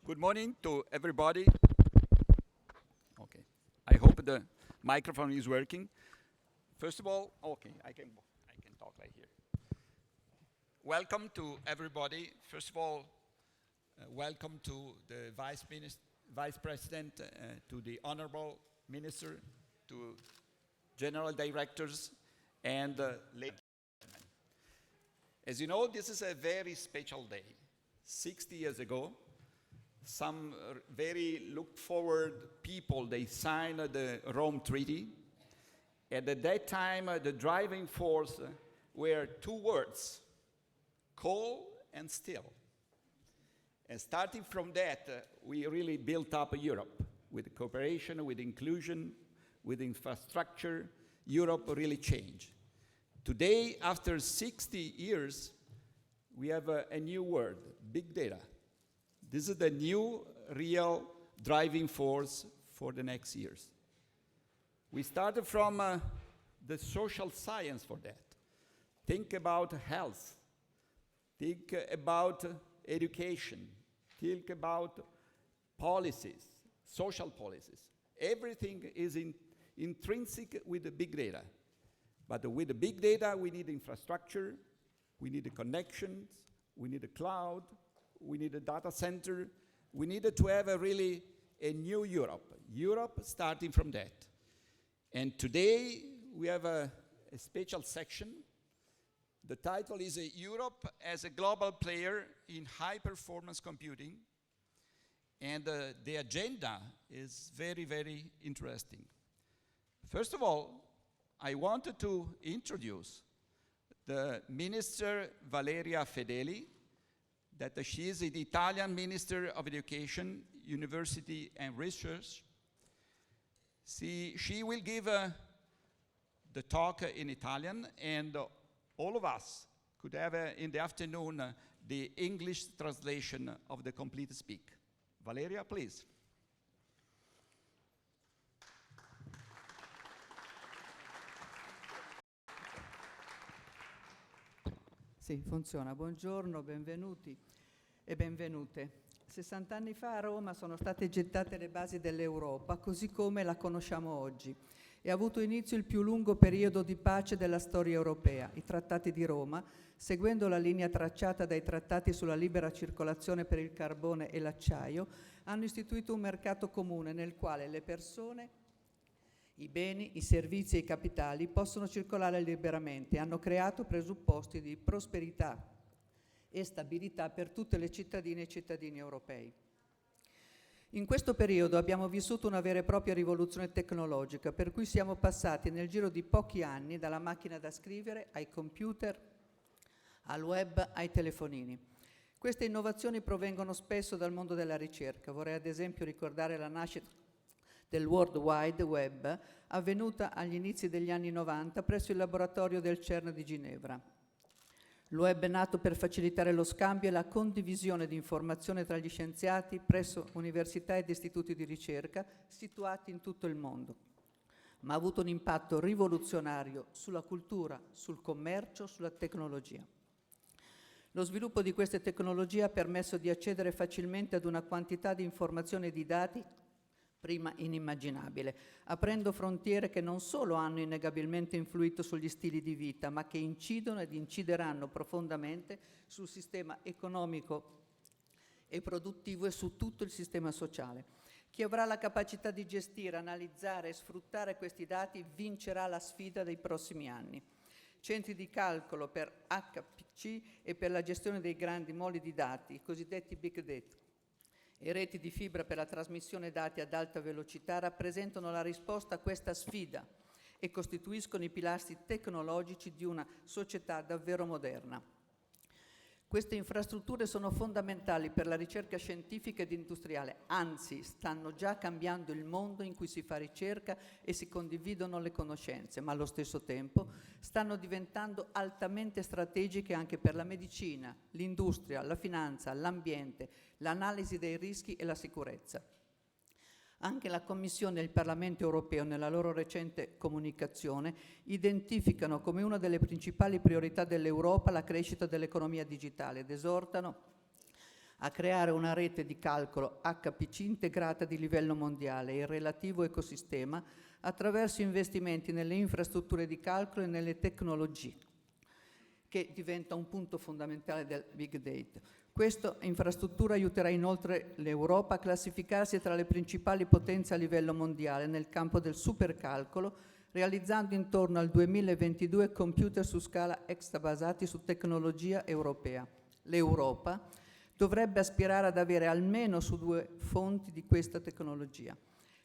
Good morning to everybody. Okay, I hope the microphone is working. First of all, okay, I can talk right here. Welcome to everybody. First of all, welcome to the Vice President, to the Honorable Minister, to General Directors, and ladies and gentlemen. As you know, this is a very special day. 60 years ago, some very looked forward people, they signed the Rome Treaty. And at that time, the driving force were two words, coal and steel. And starting from that, we really built up Europe with cooperation, with inclusion, with infrastructure. Europe really changed. Today, after 60 years, we have a new word, big data. This is the new real driving force for the next years. We started from the social science for that. Think about health. Think about education. Think about policies, social policies. Everything is intrinsic with the big data. But with the big data, we need infrastructure, we need the connections, we need the cloud, we need a data center. We needed to have a new Europe. Europe starting from that. And today we have a special section. The title is Europe as a global player in high-performance computing. And the agenda is very, very interesting. First of all, I wanted to introduce the Minister Valeria Fedeli, that she is the Italian Minister of Education, University and Research. She will give the talk in Italian, and all of us could have in the afternoon the English translation of the complete speak. Valeria, please. Sì, funziona. Buongiorno, benvenuti e benvenute. 60 anni fa a Roma sono state gettate le basi dell'Europa, così come la conosciamo oggi. E ha avuto inizio il più lungo periodo di pace della storia europea, i Trattati di Roma, seguendo la linea tracciata dai trattati sulla libera circolazione per il carbone e l'acciaio, hanno istituito un mercato comune nel quale le persone, i beni, i servizi e i capitali possono circolare liberamente e hanno creato presupposti di prosperità e stabilità per tutte le cittadine e cittadini europei. In questo periodo abbiamo vissuto una vera e propria rivoluzione tecnologica, per cui siamo passati nel giro di pochi anni dalla macchina da scrivere ai computer, al web, ai telefonini. Queste innovazioni provengono spesso dal mondo della ricerca. Vorrei ad esempio ricordare la nascita del World Wide Web, avvenuta agli inizi degli anni 90 presso il laboratorio del CERN di Ginevra. Il web è nato per facilitare lo scambio e la condivisione di informazioni tra gli scienziati presso università ed istituti di ricerca situati in tutto il mondo, ma ha avuto un impatto rivoluzionario sulla cultura, sul commercio, sulla tecnologia. Lo sviluppo di queste tecnologie ha permesso di accedere facilmente ad una quantità di informazioni e di dati prima inimmaginabile, aprendo frontiere che non solo hanno innegabilmente influito sugli stili di vita, ma che incidono ed incideranno profondamente sul sistema economico e produttivo e su tutto il sistema sociale. Chi avrà la capacità di gestire, analizzare e sfruttare questi dati vincerà la sfida dei prossimi anni. Centri di calcolo per HPC e per la gestione dei grandi moli di dati, i cosiddetti big data, e reti di fibra per la trasmissione dati ad alta velocità rappresentano la risposta a questa sfida e costituiscono i pilastri tecnologici di una società davvero moderna. Queste infrastrutture sono fondamentali per la ricerca scientifica ed industriale, anzi stanno già cambiando il mondo in cui si fa ricerca e si condividono le conoscenze, ma allo stesso tempo stanno diventando altamente strategiche anche per la medicina, l'industria, la finanza, l'ambiente, l'analisi dei rischi e la sicurezza. Anche la Commissione e il Parlamento europeo, nella loro recente comunicazione, identificano come una delle principali priorità dell'Europa la crescita dell'economia digitale ed esortano a creare una rete di calcolo HPC integrata di livello mondiale e il relativo ecosistema attraverso investimenti nelle infrastrutture di calcolo e nelle tecnologie, che diventa un punto fondamentale del Big Data. Questa infrastruttura aiuterà inoltre l'Europa a classificarsi tra le principali potenze a livello mondiale nel campo del supercalcolo, realizzando intorno al 2022 computer su scala extra basati su tecnologia europea. L'Europa dovrebbe aspirare ad avere almeno su 2 fonti di questa tecnologia.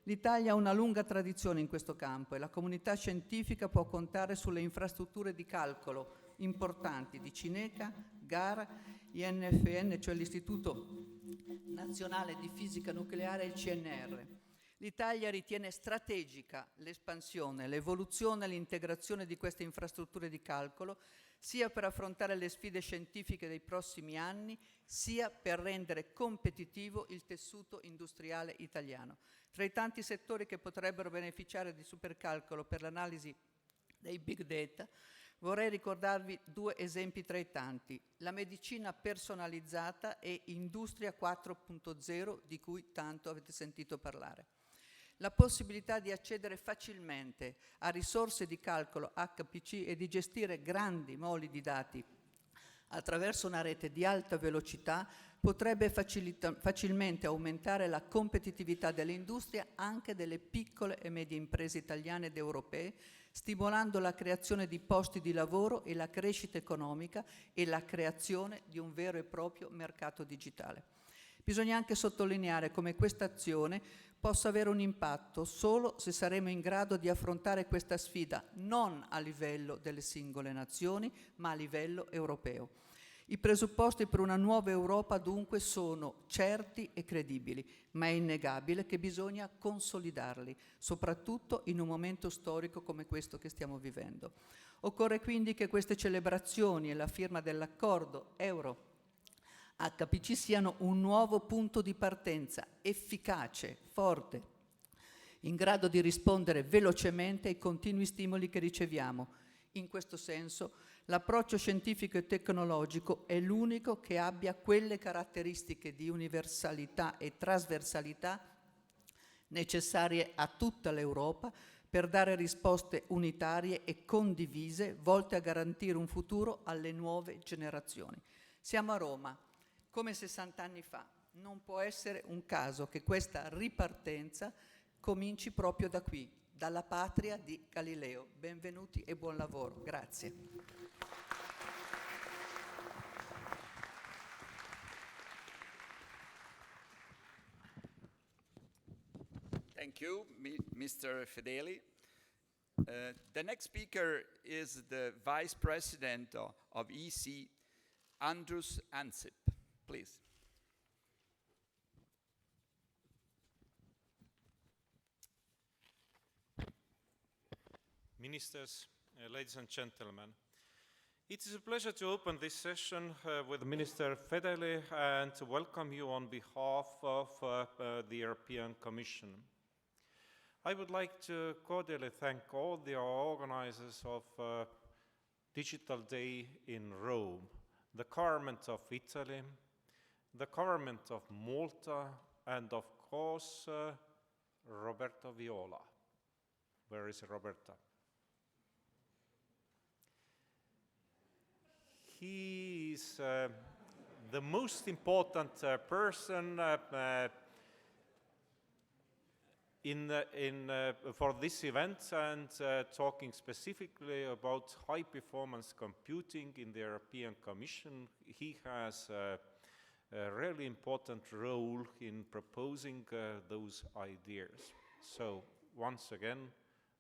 L'Italia ha una lunga tradizione in questo campo e la comunità scientifica può contare sulle infrastrutture di calcolo importanti di Cineca, GAR, INFN, cioè l'Istituto Nazionale di Fisica Nucleare e il CNR. L'Italia ritiene strategica l'espansione, l'evoluzione e l'integrazione di queste infrastrutture di calcolo, sia per affrontare le sfide scientifiche dei prossimi anni, sia per rendere competitivo il tessuto industriale italiano. Tra i tanti settori che potrebbero beneficiare di supercalcolo per l'analisi dei big data, vorrei ricordarvi 2 esempi tra i tanti: la medicina personalizzata e Industria 4.0, di cui tanto avete sentito parlare. La possibilità di accedere facilmente a risorse di calcolo HPC e di gestire grandi moli di dati attraverso una rete di alta velocità potrebbe facilmente aumentare la competitività dell'industria, anche delle piccole e medie imprese italiane ed europee, stimolando la creazione di posti di lavoro e la crescita economica e la creazione di un vero e proprio mercato digitale. Bisogna anche sottolineare come questa azione possa avere un impatto solo se saremo in grado di affrontare questa sfida non a livello delle singole nazioni, ma a livello europeo. I presupposti per una nuova Europa dunque sono certi e credibili, ma è innegabile che bisogna consolidarli, soprattutto in un momento storico come questo che stiamo vivendo. Occorre quindi che queste celebrazioni e la firma dell'accordo Euro HPC siano un nuovo punto di partenza efficace, forte, in grado di rispondere velocemente ai continui stimoli che riceviamo. In questo senso, l'approccio scientifico e tecnologico è l'unico che abbia quelle caratteristiche di universalità e trasversalità necessarie a tutta l'Europa per dare risposte unitarie e condivise volte a garantire un futuro alle nuove generazioni. Siamo a Roma. Come 60 anni fa, non può essere un caso che questa ripartenza cominci proprio da qui, dalla patria di Galileo. Benvenuti e buon lavoro. Grazie. Thank you, Mr. Fedeli. The next speaker is the Vice President of EC, Andrus Ansip. Please. Ministers, ladies and gentlemen, it is a pleasure to open this session with Minister Fedeli and to welcome you on behalf of the European Commission. I would like to cordially thank all the organizers of Digital Day in Rome, the government of Italy, the government of Malta, and of course, Roberto Viola. Where is Roberta? He is the most important person for this event, and talking specifically about high-performance computing in the European Commission. He has a really important role in proposing those ideas. So once again,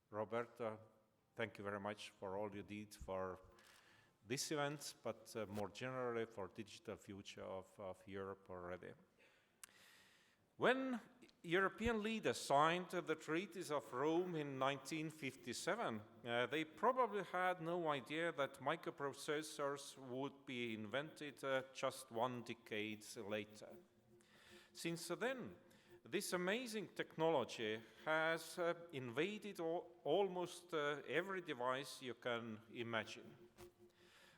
Roberta, thank you very much for all you did for this event, but more generally for digital future of Europe already. When European leaders signed the treaties of Rome in 1957, they probably had no idea that microprocessors would be invented just 1 decade later. Since then, this amazing technology has invaded almost every device you can imagine.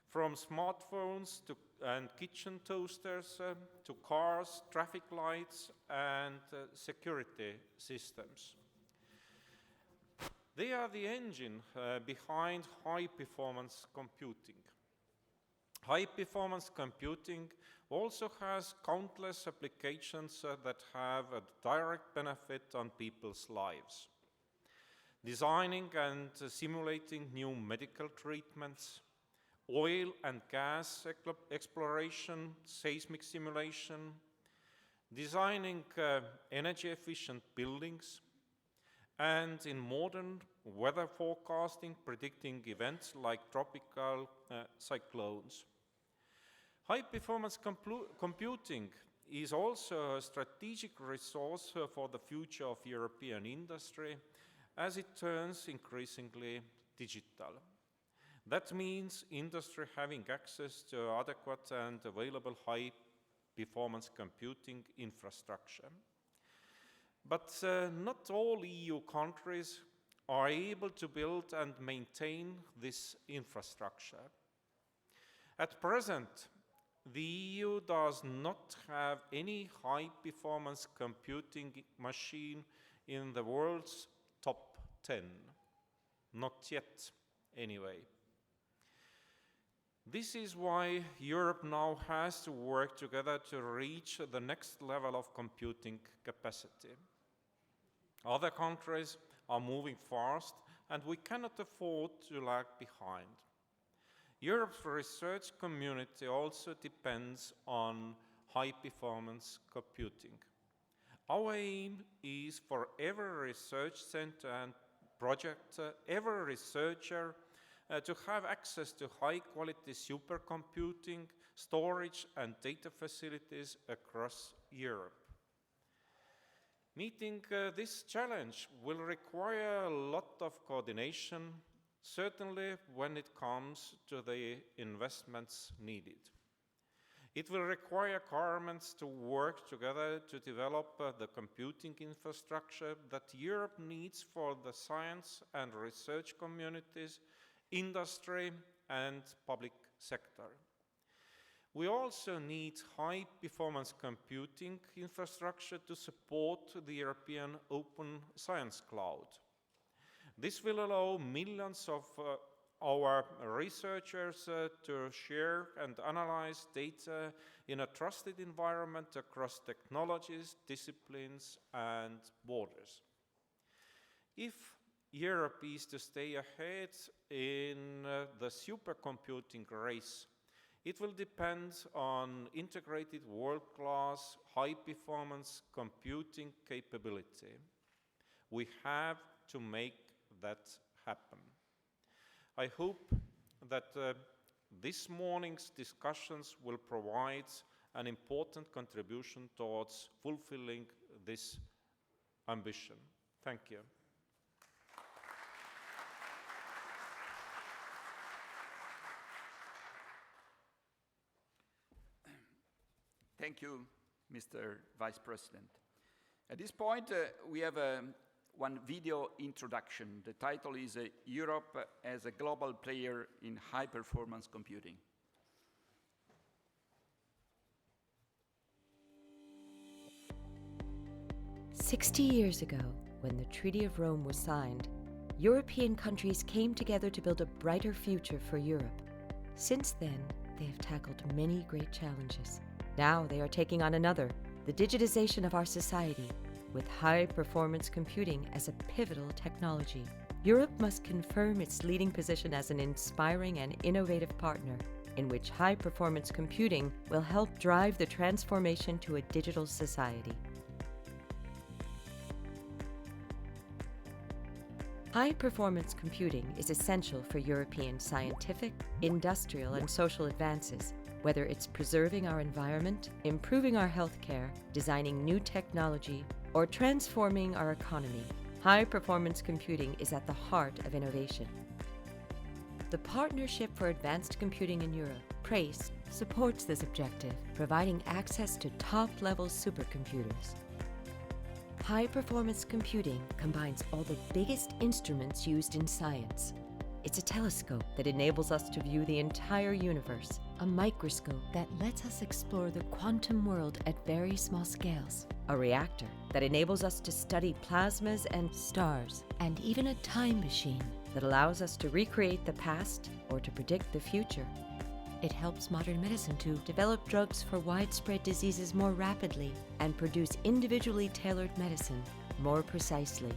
From smartphones to and kitchen toasters to cars, traffic lights, and security systems. They are the engine behind high-performance computing. High-performance computing also has countless applications that have a direct benefit on people's lives. Designing and simulating new medical treatments, oil and gas exploration, seismic simulation, designing energy-efficient buildings, and in modern weather forecasting, predicting events like tropical cyclones. High-performance computing is also a strategic resource for the future of European industry as it turns increasingly digital. That means industry having access to adequate and available high-performance computing infrastructure. But not all EU countries are able to build and maintain this infrastructure. At present, the EU does not have any high-performance computing machine in the world's top 10. Not yet, anyway. This is why Europe now has to work together to reach the next level of computing capacity. Other countries are moving fast, and we cannot afford to lag behind. Europe's research community also depends on high-performance computing. Our aim is for every research center and project, every researcher to have access to high-quality supercomputing, storage, and data facilities across Europe. Meeting this challenge will require a lot of coordination, certainly when it comes to the investments needed. It will require governments to work together to develop the computing infrastructure that Europe needs for the science and research communities, industry, and public sector. We also need high-performance computing infrastructure to support the European Open Science Cloud. This will allow millions of our researchers to share and analyze data in a trusted environment across technologies, disciplines, and borders. If Europe is to stay ahead in the supercomputing race, it will depend on integrated world-class, high-performance computing capability. We have to make that happen. I hope that this morning's discussions will provide an important contribution towards fulfilling this ambition. Thank you. Thank you, Mr. Vice President. At this point, we have one video introduction. The title is Europe as a Global Player in High-Performance Computing. 60 years ago, when the Treaty of Rome was signed, European countries came together to build a brighter future for Europe. Since then, they have tackled many great challenges. Now they are taking on another, the digitization of our society, with high-performance computing as a pivotal technology. Europe must confirm its leading position as an inspiring and innovative partner, in which high-performance computing will help drive the transformation to a digital society. High-performance computing is essential for European scientific, industrial, and social advances, whether it's preserving our environment, improving our healthcare, designing new technology, or transforming our economy. High-performance computing is at the heart of innovation. The Partnership for Advanced Computing in Europe, PRACE, supports this objective, providing access to top-level supercomputers. High-performance computing combines all the biggest instruments used in science. It's a telescope that enables us to view the entire universe, a microscope that lets us explore the quantum world at very small scales, a reactor that enables us to study plasmas and stars, and even a time machine that allows us to recreate the past or to predict the future. It helps modern medicine to develop drugs for widespread diseases more rapidly and produce individually tailored medicine more precisely.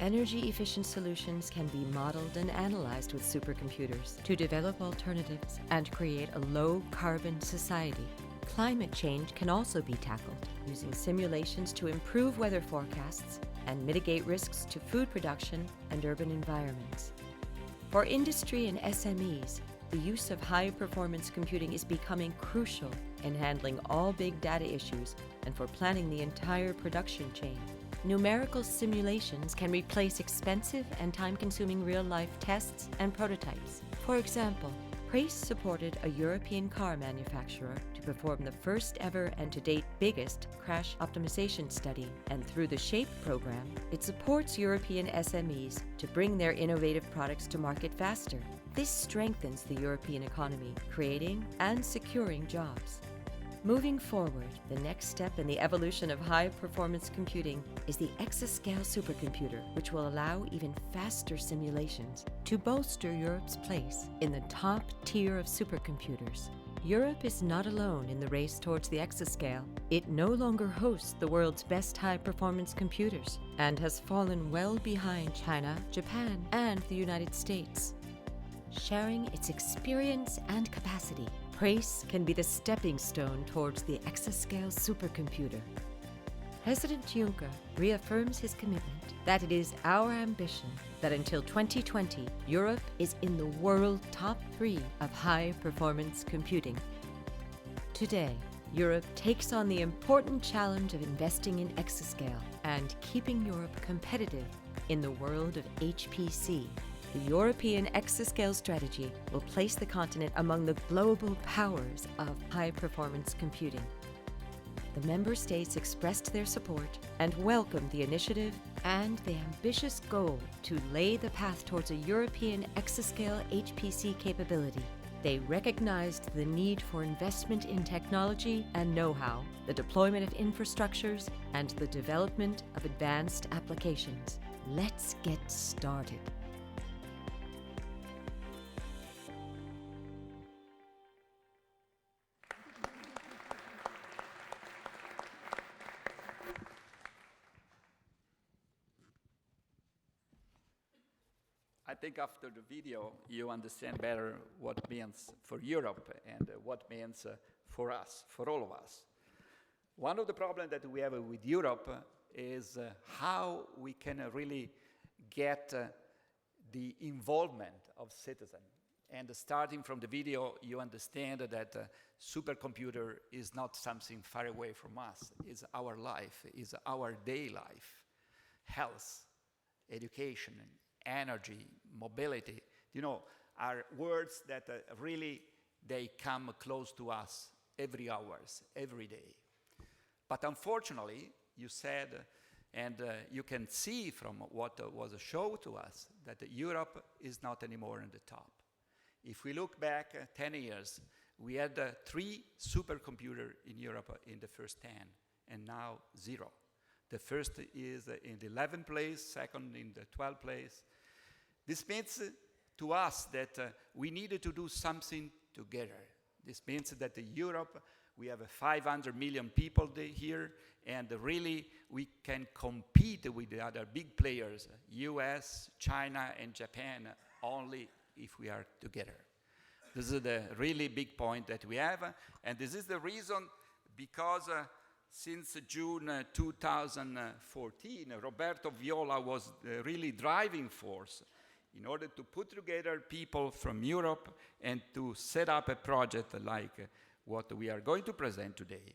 Energy-efficient solutions can be modeled and analyzed with supercomputers to develop alternatives and create a low-carbon society. Climate change can also be tackled using simulations to improve weather forecasts and mitigate risks to food production and urban environments. For industry and SMEs, the use of high-performance computing is becoming crucial in handling all big data issues and for planning the entire production chain. Numerical simulations can replace expensive and time-consuming real-life tests and prototypes. For example, Prace supported a European car manufacturer to perform the first ever and to date biggest crash optimization study, and through the SHAPE program, it supports European SMEs to bring their innovative products to market faster. This strengthens the European economy, creating and securing jobs. Moving forward, the next step in the evolution of high-performance computing is the exascale supercomputer, which will allow even faster simulations to bolster Europe's place in the top tier of supercomputers. Europe is not alone in the race towards the exascale. It no longer hosts the world's best high-performance computers and has fallen well behind China, Japan, and the United States. Sharing its experience and capacity, Prace can be the stepping stone towards the exascale supercomputer. President Juncker reaffirms his commitment that it is our ambition that until 2020, Europe is in the world top 3 of high-performance computing. Today, Europe takes on the important challenge of investing in exascale and keeping Europe competitive in the world of HPC. The European exascale strategy will place the continent among the global powers of high-performance computing. The member states expressed their support and welcomed the initiative and the ambitious goal to lay the path towards a European exascale HPC capability. They recognized the need for investment in technology and know-how, the deployment of infrastructures, and the development of advanced applications. Let's get started. I think after the video, you understand better what it means for Europe and what it means for us, for all of us. One of the problems that we have with Europe is how we can really get the involvement of citizens. And starting from the video, you understand that supercomputer is not something far away from us. It's our life, it's our day life, health, education, energy, mobility, are words that really, they come close to us every hours, every day. But unfortunately, you said, and you can see from what was shown to us, that Europe is not anymore in the top. If we look back 10 years, we had 3 supercomputers in Europe in the first 10, and now 0. The first is in the 11th place, second in the 12th place. This means to us that we needed to do something together. This means that in Europe, we have 500 million people here, and really we can compete with the other big players, US, China, and Japan, only if we are together. This is the really big point that we have, and this is the reason because since June 2014, Roberto Viola was the really driving force in order to put together people from Europe and to set up a project like what we are going to present today.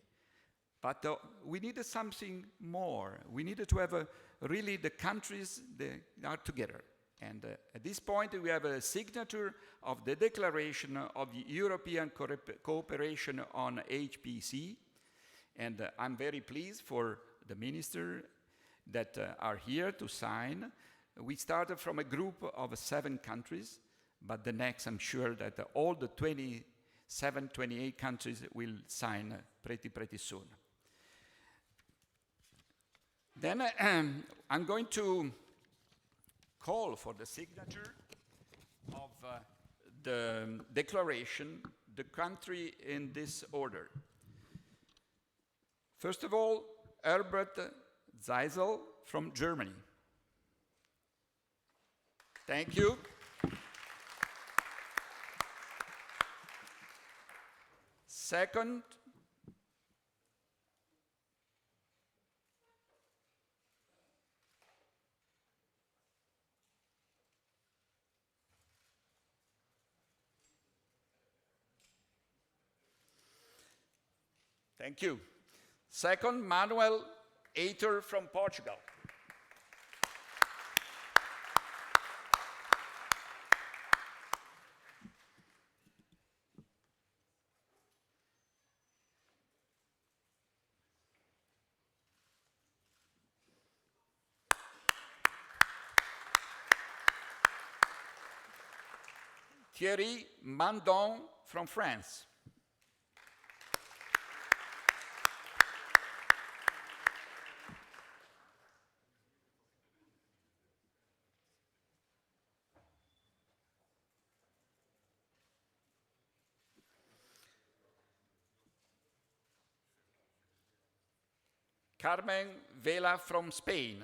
But we needed something more. We needed to have really the countries that are together. And at this point, we have a signature of the Declaration of European Cooperation on HPC. And I'm very pleased for the minister that are here to sign. We started from a group of 7 countries, but the next, I'm sure that all the 27 28 countries will sign pretty soon. Then I'm going to call for the signature of the declaration, the country in this order. First of all, Herbert Zeisel from Germany. Thank you. Second, thank you. Second, Manuel Ater from Portugal. Thierry Mandon from France. Carmen Vela from Spain.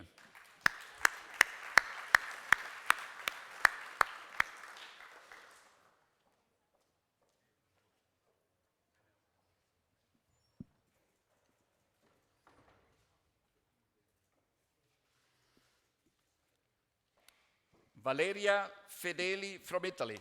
Valeria Fedeli from Italy.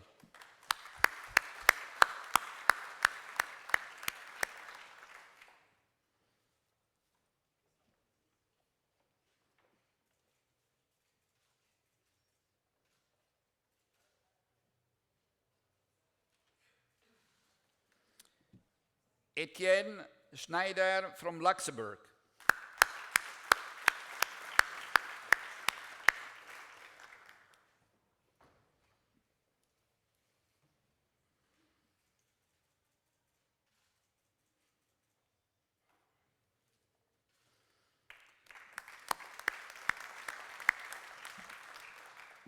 Etienne Schneider from Luxembourg.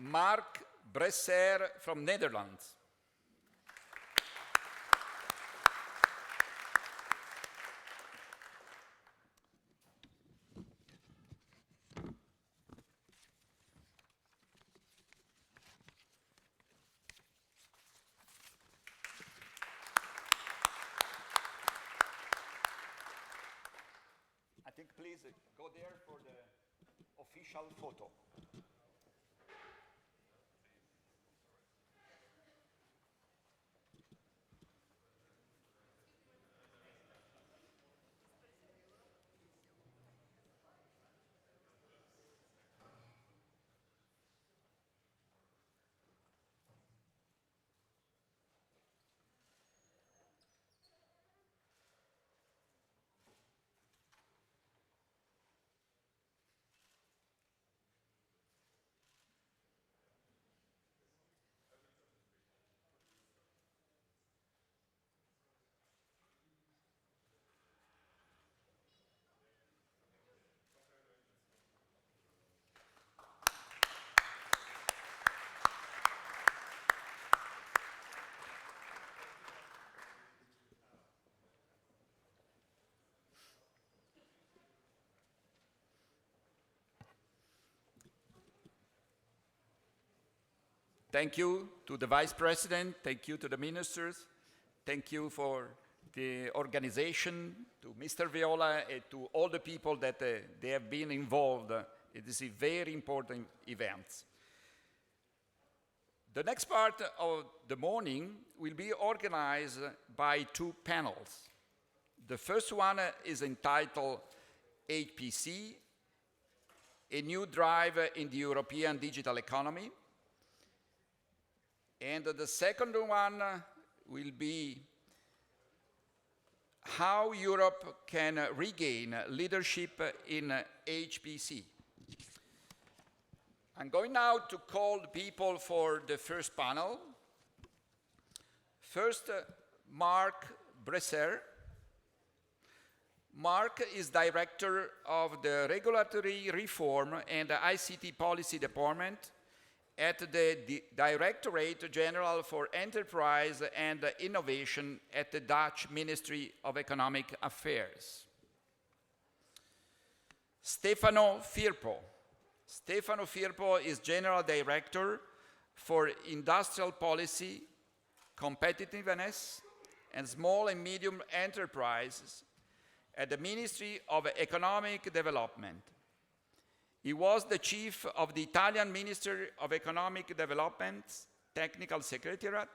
Mark Bresser from Netherlands. I think please go there for the official photo. Thank you to the Vice President, thank you to the ministers, thank you for the organization, to Mr. Viola, and to all the people that they have been involved. It is a very important event. The next part of the morning will be organized by two panels. The first one is entitled HPC, a new drive in the European digital economy. And the second one will be how Europe can regain leadership in HPC. I'm going now to call the people for the first panel. First, Marc Bresser. Marc is Director of the Regulatory Reform and ICT Policy Department at the Directorate General for Enterprise and Innovation at the Dutch Ministry of Economic Affairs. Stefano Firpo. Stefano Firpo is General Director for Industrial Policy, Competitiveness, and Small and Medium Enterprises at the Ministry of Economic Development. He was the chief of the Italian Ministry of Economic Development's Technical Secretariat,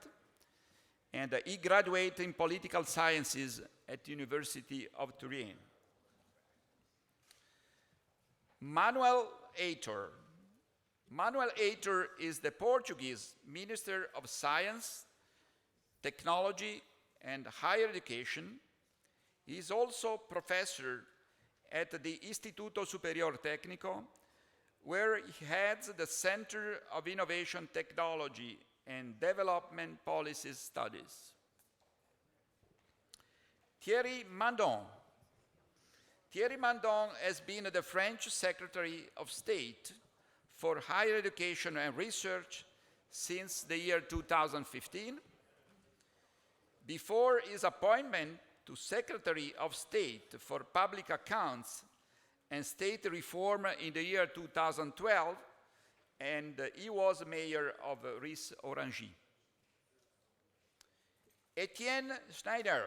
and he graduated in Political Sciences at the University of Turin. Manuel Heitor. Manuel Heitor is the Portuguese Minister of Science, Technology, and Higher Education. He is also professor at the Istituto Superior Tecnico, where he heads the Center of Innovation Technology and Development Policy Studies. Thierry Mandon. Thierry Mandon has been the French Secretary of State for Higher Education and Research since the year 2015. Before his appointment to Secretary of State for Public Accounts and State Reform in the year 2012, and he was mayor of Ris-Orangis. Etienne Schneider.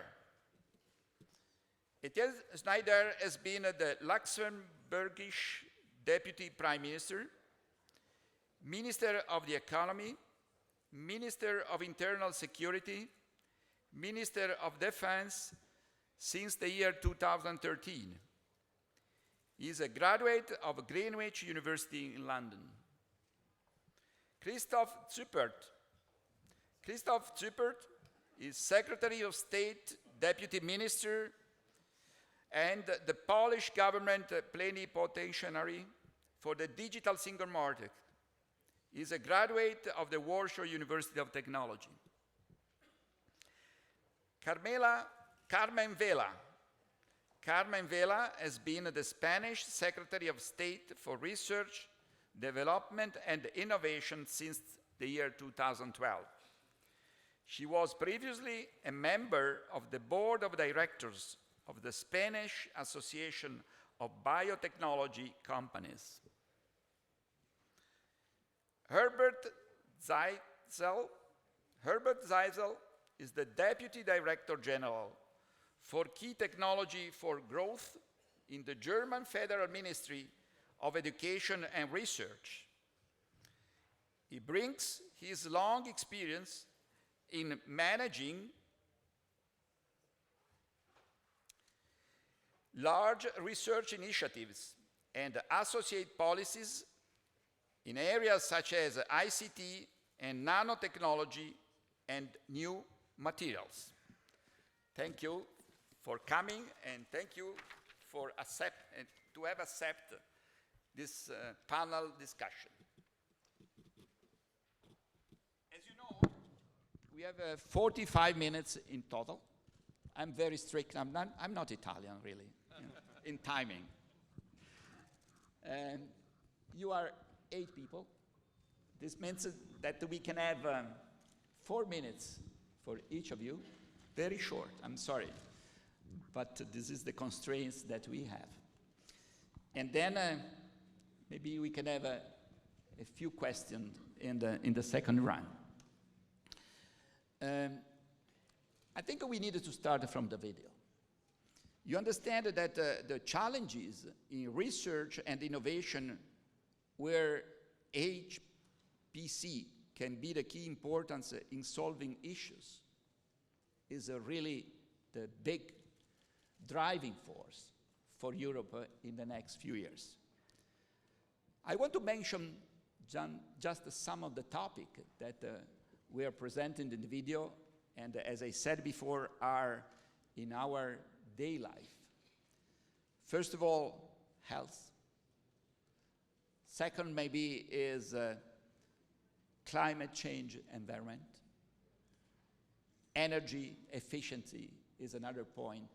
Etienne Schneider has been the Luxembourgish Deputy Prime Minister, Minister of the Economy, Minister of Internal Security, Minister of Defense since the year 2013. He is a graduate of Greenwich University in London. Christoph Züppert. Christoph Züppert is Secretary of State, Deputy Minister, and the Polish government plenipotentiary for the digital single market. He is a graduate of the Warsaw University of Technology. Carmen Vela. Carmen Vela has been the Spanish Secretary of State for Research, Development, and Innovation since the year 2012. She was previously a member of the Board of Directors of the Spanish Association of Biotechnology Companies. Herbert Zeisel. Herbert Zeisel is the Deputy Director General for Key Technology for Growth in the German Federal Ministry of Education and Research. He brings his long experience in managing large research initiatives and associate policies in areas such as ICT and nanotechnology and new materials. Thank you for coming, and thank you for accepted this panel discussion. As you know, we have 45 minutes in total. I'm very strict. I'm not Italian, really, in timing. You are 8 people. This means that we can have 4 minutes for each of you. Very short, I'm sorry. But this is the constraints that we have. And then maybe we can have a few questions in the second round. I think we needed to start from the video. You understand that the challenges in research and innovation where HPC can be the key importance in solving issues is really the big driving force for Europe in the next few years. I want to mention just some of the topics that we are presenting in the video, and as I said before, are in our day life. First of all, health. Second, maybe, is climate change environment. Energy efficiency is another point.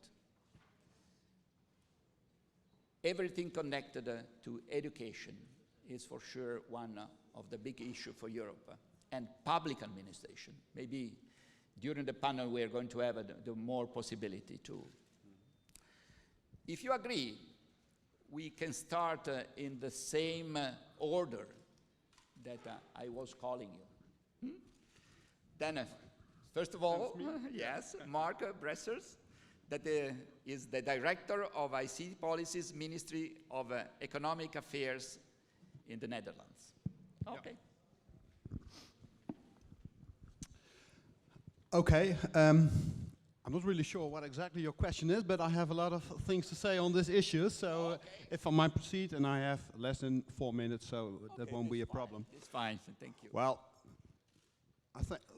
Everything connected to education is for sure one of the big issues for Europe. And public administration. Maybe during the panel we are going to have the more possibility to. If you agree, we can start in the same order that I was calling you. Then, first of all, yes, Mark Bressers, that is the Director of ICT Policies, Ministry of Economic Affairs in the Netherlands. Okay. Okay, I'm not really sure what exactly your question is, but I have a lot of things to say on this issue, so if I might proceed, and I have less than 4 minutes, so that won't be a problem. It's fine, thank you. Well,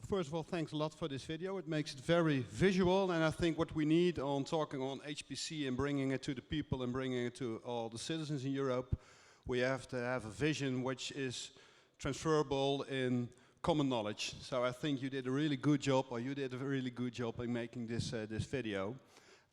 first of all, thanks a lot for this video. It makes it very visual, and I think what we need on talking on HPC and bringing it to the people and bringing it to all the citizens in Europe, we have to have a vision which is transferable in common knowledge. So I think you did a really good job, or you did a really good job in making this this video.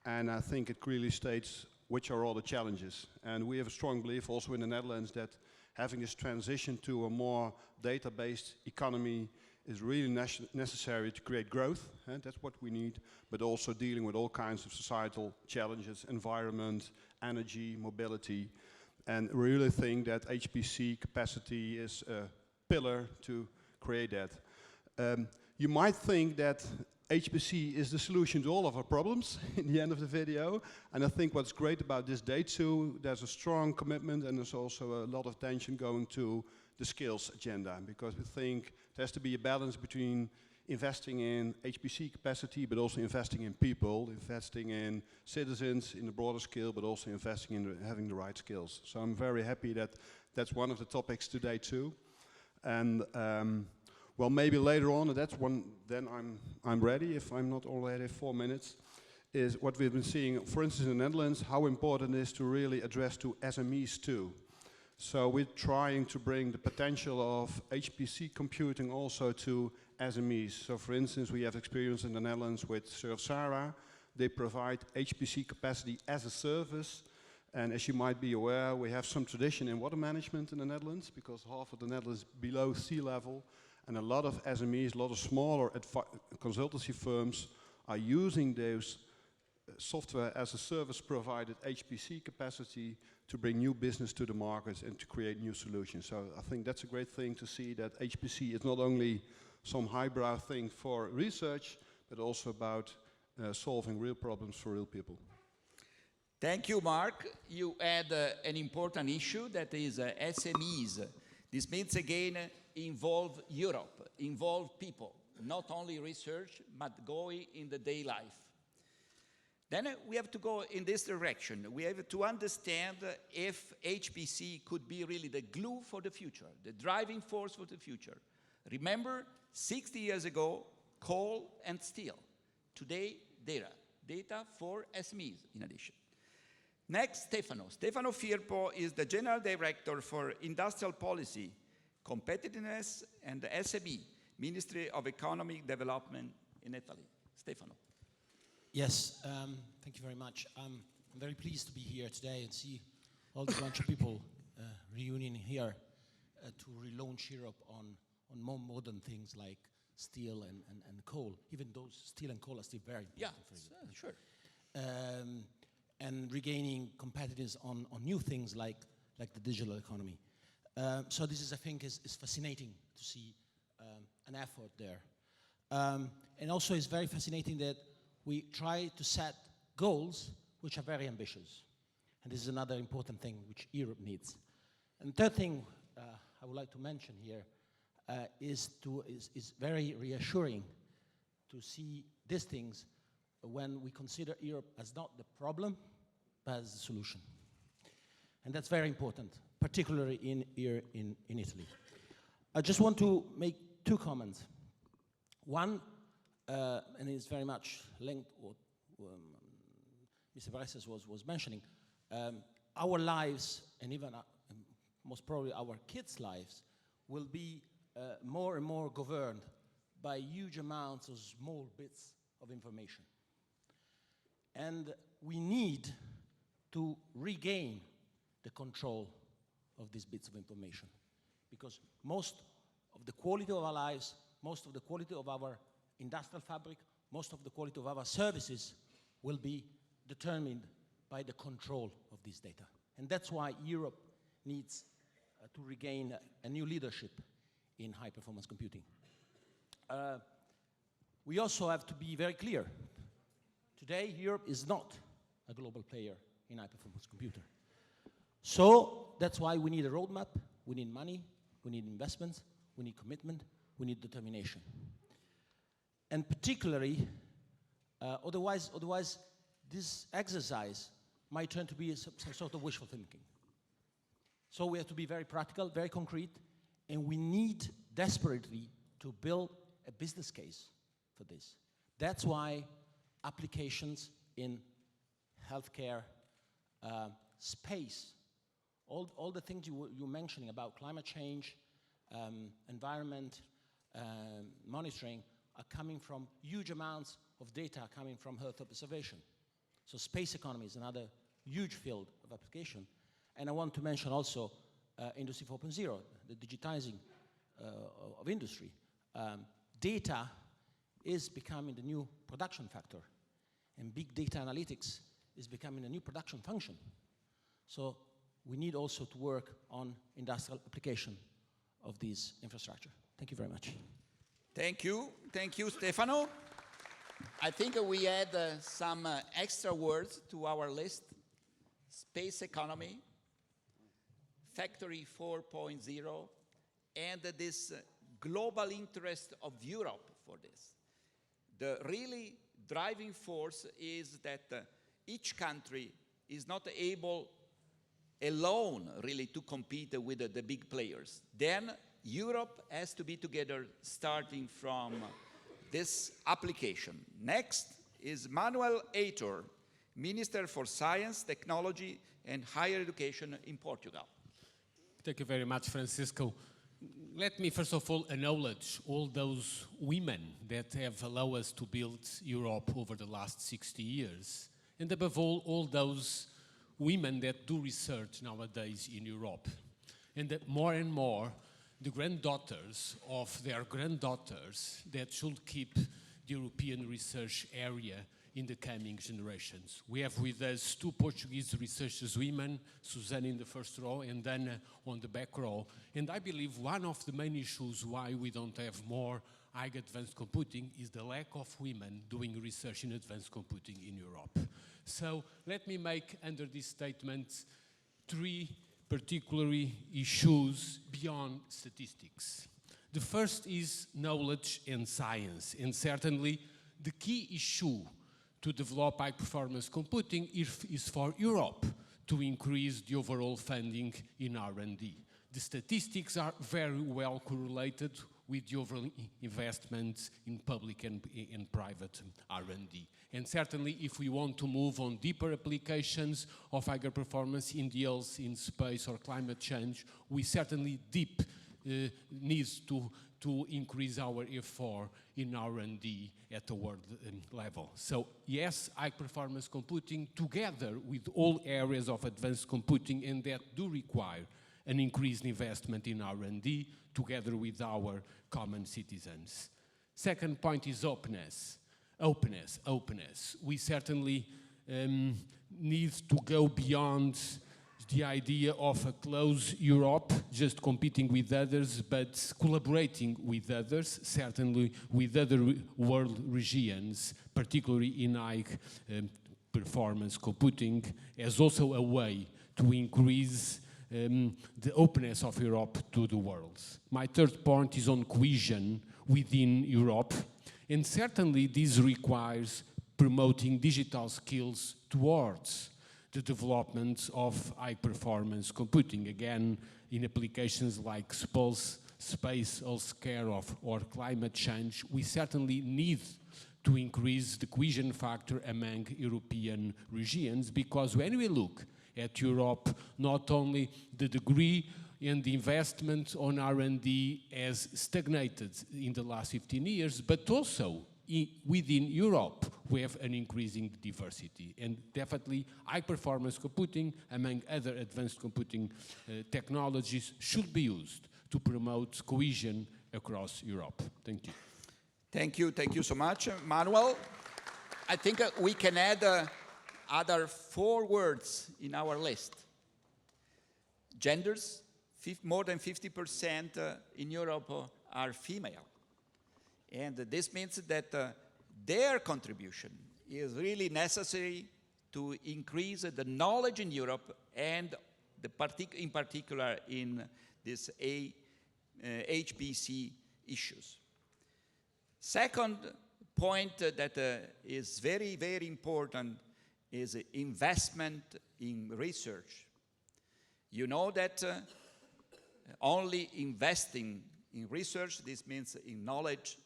And I think it clearly states which are all the challenges. And we have a strong belief also in the Netherlands that having this transition to a more data-based economy is really necessary to create growth, and that's what we need, but also dealing with all kinds of societal challenges, environment, energy, mobility. And we really think that HPC capacity is a pillar to create that. You might think that HPC is the solution to all of our problems in the end of the video, and I think what's great about this day too, there's a strong commitment and there's also a lot of attention going to the skills agenda, because we think there has to be a balance between investing in HPC capacity, but also investing in people, investing in citizens in a broader scale, but also investing in having the right skills. So I'm very happy that that's one of the topics today too. And well, maybe later on, and that's one, then I'm ready, if I'm not already 4 minutes, is what we've been seeing, for instance, in the Netherlands, how important it is to really address to SMEs too. So we're trying to bring the potential of HPC computing also to SMEs. So for instance, we have experience in the Netherlands with Surfsara. They provide HPC capacity as a service. And as you might be aware, we have some tradition in water management in the Netherlands, because half of the Netherlands is below sea level. And a lot of SMEs, a lot of smaller consultancy firms are using those software as a service provided HPC capacity to bring new business to the markets and to create new solutions. So I think that's a great thing to see, that HPC is not only some highbrow thing for research, but also about solving real problems for real people. Thank you, Mark. You add an important issue, that is SMEs. This means, again, involve Europe, involve people, not only research, but going in the day life. Then we have to go in this direction. We have to understand if HPC could be really the glue for the future, the driving force for the future. Remember, 60 years ago, coal and steel. Today, data. Data for SMEs, in addition. Next, Stefano. Stefano Firpo is the General Director for Industrial Policy, Competitiveness and SME, Ministry of Economic Development in Italy. Stefano. Yes, thank you very much. I'm very pleased to be here today and see all the bunch of people reuniting here to relaunch Europe on more modern things like steel and coal, even though steel and coal are still very important for Europe. Sure. And regaining competitiveness on new things like the digital economy. So this is, I think, is fascinating to see an effort there. And also it's very fascinating that we try to set goals which are very ambitious. And this is another important thing which Europe needs. And third thing I would like to mention here is very reassuring to see these things when we consider Europe as not the problem, but as the solution. And that's very important, particularly here in Italy. I just want to make two comments. One, and it's very much linked to what Mr. Bresses was mentioning, our lives, and even most probably our kids' lives, will be more and more governed by huge amounts of small bits of information. And we need to regain the control of these bits of information, because most of the quality of our lives, most of the quality of our industrial fabric, most of the quality of our services will be determined by the control of this data. And that's why Europe needs to regain a new leadership in high-performance computing. We also have to be very clear. Today, Europe is not a global player in high-performance computer. So that's why we need a roadmap, we need money, we need investments, we need commitment, we need determination. And particularly, otherwise this exercise might turn to be some sort of wishful thinking. So we have to be very practical, very concrete, and we need desperately to build a business case for this. That's why applications in healthcare, space, all the things you're mentioning about climate change, environment, monitoring are coming from huge amounts of data coming from Earth observation. So space economy is another huge field of application. And I want to mention also Industry 4.0, the digitizing of industry. Data is becoming the new production factor, and big data analytics is becoming a new production function. So we need also to work on industrial application of this infrastructure. Thank you very much. Thank you, Stefano. I think we add some extra words to our list. Space economy, Factory 4.0, and this global interest of Europe for this. The really driving force is that each country is not able alone really to compete with the big players. Then Europe has to be together starting from this application. Next is Manuel Heitor, Minister for Science, Technology and Higher Education in Portugal. Thank you very much, Francisco. Let me first of all acknowledge all those women that have allowed us to build Europe over the last 60 years. And above all those women that do research nowadays in Europe. And that more and more, the granddaughters of their granddaughters that should keep the European research area in the coming generations. We have with us two Portuguese researchers women, Suzanne in the first row and Dana on the back row. And I believe one of the main issues why we don't have more high advanced computing is the lack of women doing research in advanced computing in Europe. So let me make under this statement three particularly issues beyond statistics. The first is knowledge and science, and certainly the key issue to develop high-performance computing is for Europe to increase the overall funding in R&D. The statistics are very well correlated with the overall investments in public and private R&D. And certainly if we want to move on deeper applications of higher performance in the health, in space or climate change, we certainly need to increase our effort in R&D at the world level. So yes, high performance computing together with all areas of advanced computing, and that do require an increased investment in R&D together with our common citizens. Second point is openness. Openness. We certainly need to go beyond the idea of a closed Europe, just competing with others, but collaborating with others, certainly with other world regions, particularly in high performance computing, as also a way to increase the openness of Europe to the world. My third point is on cohesion within Europe, and certainly this requires promoting digital skills towards the development of high-performance computing, again, in applications like space, healthcare, or climate change. We certainly need to increase the cohesion factor among European regions, because when we look at Europe, not only the degree and the investment on R&D has stagnated in the last 15 years, but also within Europe, we have an increasing diversity. And definitely, high-performance computing, among other advanced computing technologies, should be used to promote cohesion across Europe. Thank you. Thank you so much, Manuel. I think we can add other 4 words in our list. Genders, more than 50% in Europe are female. And this means that their contribution is really necessary to increase the knowledge in Europe and in particular in this HPC issues. Second point that is very, very important is investment in research. You know that only investing in research, this means in knowledge,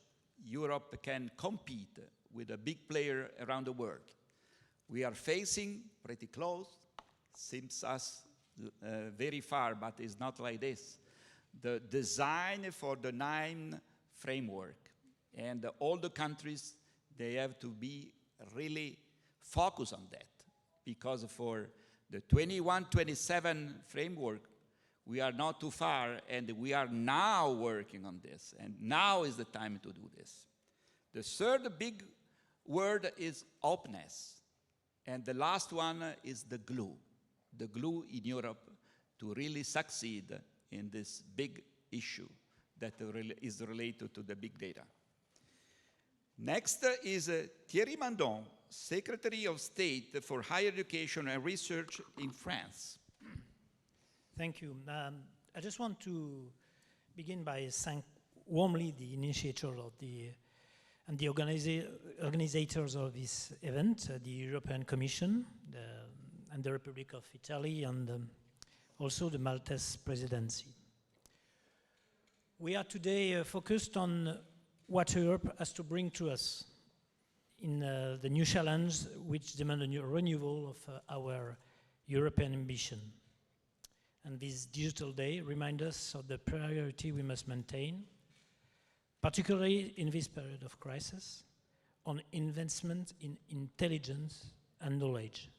Europe can compete with a big player around the world. We are facing pretty close, seems us very far, but it's not like this. The design for the 9 framework, and all the countries, they have to be really focused on that, because for the 21-27 framework, we are not too far, and we are now working on this, and now is the time to do this. The third big word is openness, and the last one is the glue in Europe to really succeed in this big issue that is related to the big data. Next is Thierry Mandon, Secretary of State for Higher Education and Research in France. Thank you. I just want to begin by thanking warmly the initiator of and the organizers of this event, the European Commission, and the Republic of Italy, and also the Maltese presidency. We are today focused on what Europe has to bring to us in the new challenge which demand a new renewal of our European ambition. And this digital day reminds us of the priority we must maintain, particularly in this period of crisis, on investment in intelligence and knowledge,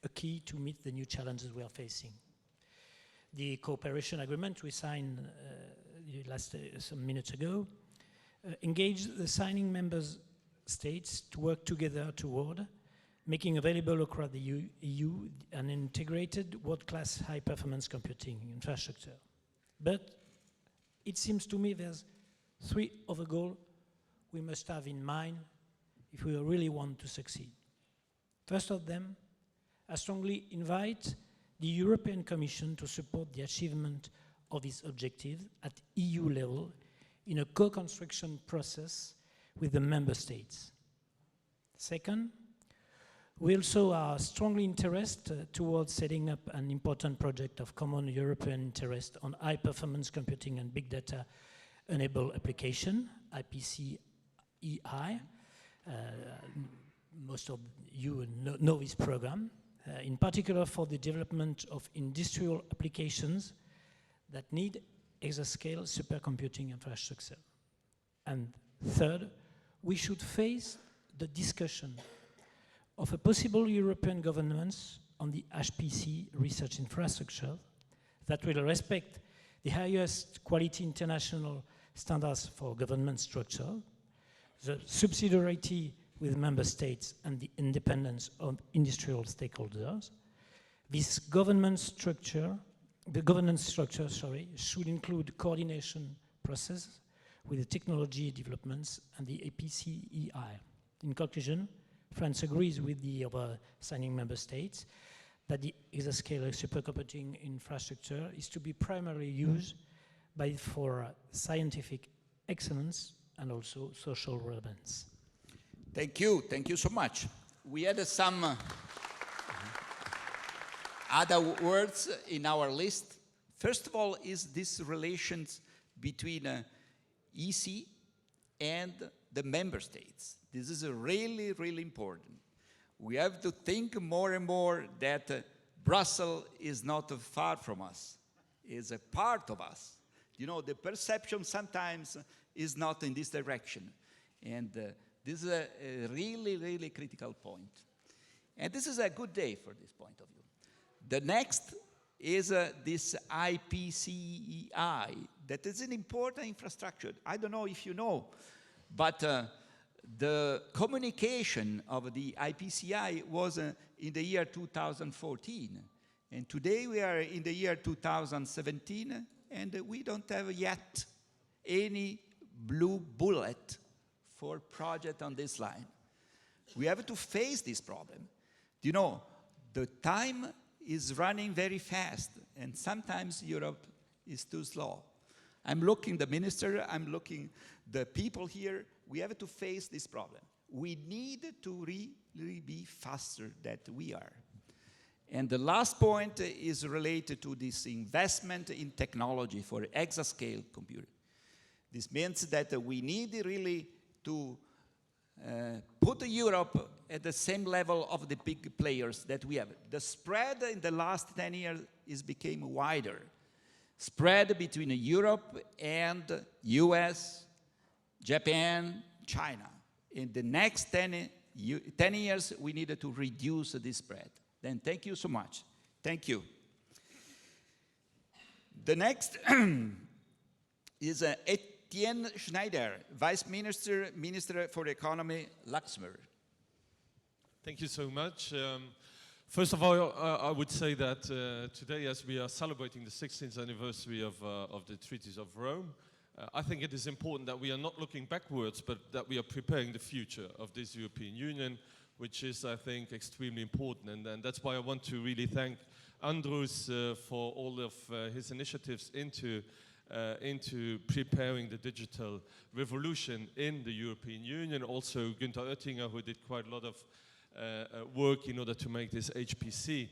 a key to meet the new challenges we are facing. The cooperation agreement we signed some minutes ago engaged the signing member states to work together toward making available across the EU an integrated world-class high-performance computing infrastructure. But it seems to me there's 3 other goals we must have in mind if we really want to succeed. First of them, I strongly invite the European Commission to support the achievement of this objective at EU level in a co-construction process with the member states. Second, we also are strongly interested towards setting up an important project of common European interest on high-performance computing and big data-enabled application, IPC-EI. Most of you know this program, in particular for the development of industrial applications that need exascale supercomputing infrastructure. And third, we should face the discussion of a possible European governance on the HPC research infrastructure that will respect the highest quality international standards for government structure, the subsidiarity with member states and the independence of industrial stakeholders. This governance structure, should include coordination process with the technology developments and the APC-EI. In conclusion, France agrees with the other signing member states that the exascale supercomputing infrastructure is to be primarily used for scientific excellence and also social relevance. Thank you so much. We had some other words in our list. First of all is this relations between EC and the member states. This is really, really important. We have to think more and more that Brussels is not far from us, is a part of us. You know, the perception sometimes is not in this direction. And This is a really, really critical point. And this is a good day for this point of view. The next is this IPCEI, that is an important infrastructure. I don't know if you know, but the communication of the IPCEI was in the year 2014. And today we are in the year 2017, and we don't have yet any blue bullet for project on this line. We have to face this problem. You know, the time is running very fast, and sometimes Europe is too slow. I'm looking the minister, I'm looking the people here. We have to face this problem. We need to really be faster than we are. And the last point is related to this investment in technology for exascale computing. This means that we need really to put Europe at the same level of the big players that we have. The spread in the last 10 years is became wider. Spread between Europe and US, Japan, China. In the next 10 years, we need to reduce this spread. Then thank you so much. Thank you. The next is Etienne Schneider, Vice Minister, Minister for Economy, Luxembourg. Thank you so much. First of all, I would say that today, as we are celebrating the 16th anniversary of the Treaties of Rome, I think it is important that we are not looking backwards, but that we are preparing the future of this European Union, which is, I think, extremely important. And that's why I want to really thank Andrus for all of his initiatives into preparing the digital revolution in the European Union. Also, Günther Oettinger, who did quite a lot of work in order to make this HPC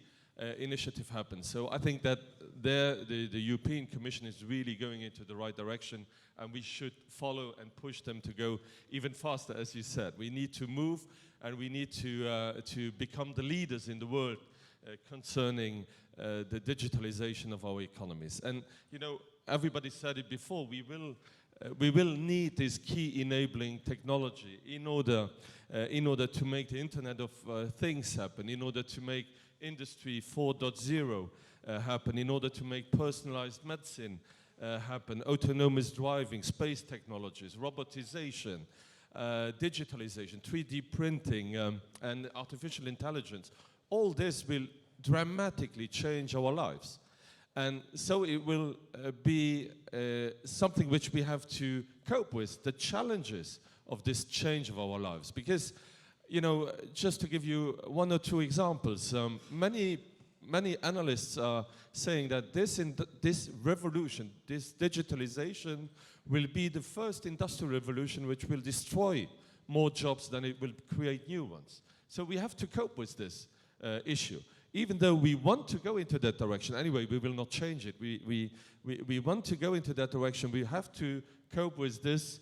initiative happen. So I think that the European Commission is really going into the right direction, and we should follow and push them to go even faster, as you said. We need to move, and we need to become the leaders in the world concerning the digitalization of our economies. And, you know, everybody said it before, we will need this key enabling technology in order to make the Internet of Things happen, in order to make Industry 4.0 happen, in order to make personalized medicine happen, autonomous driving, space technologies, robotization, digitalization, 3D printing, and artificial intelligence. All this will dramatically change our lives. And so it will be something which we have to cope with, the challenges of this change of our lives. Because, you know, just to give you one or two examples, many analysts are saying that this revolution, this digitalization, will be the first industrial revolution which will destroy more jobs than it will create new ones. So we have to cope with this issue. Even though we want to go into that direction, anyway, we will not change it. We want to go into that direction. We have to cope with this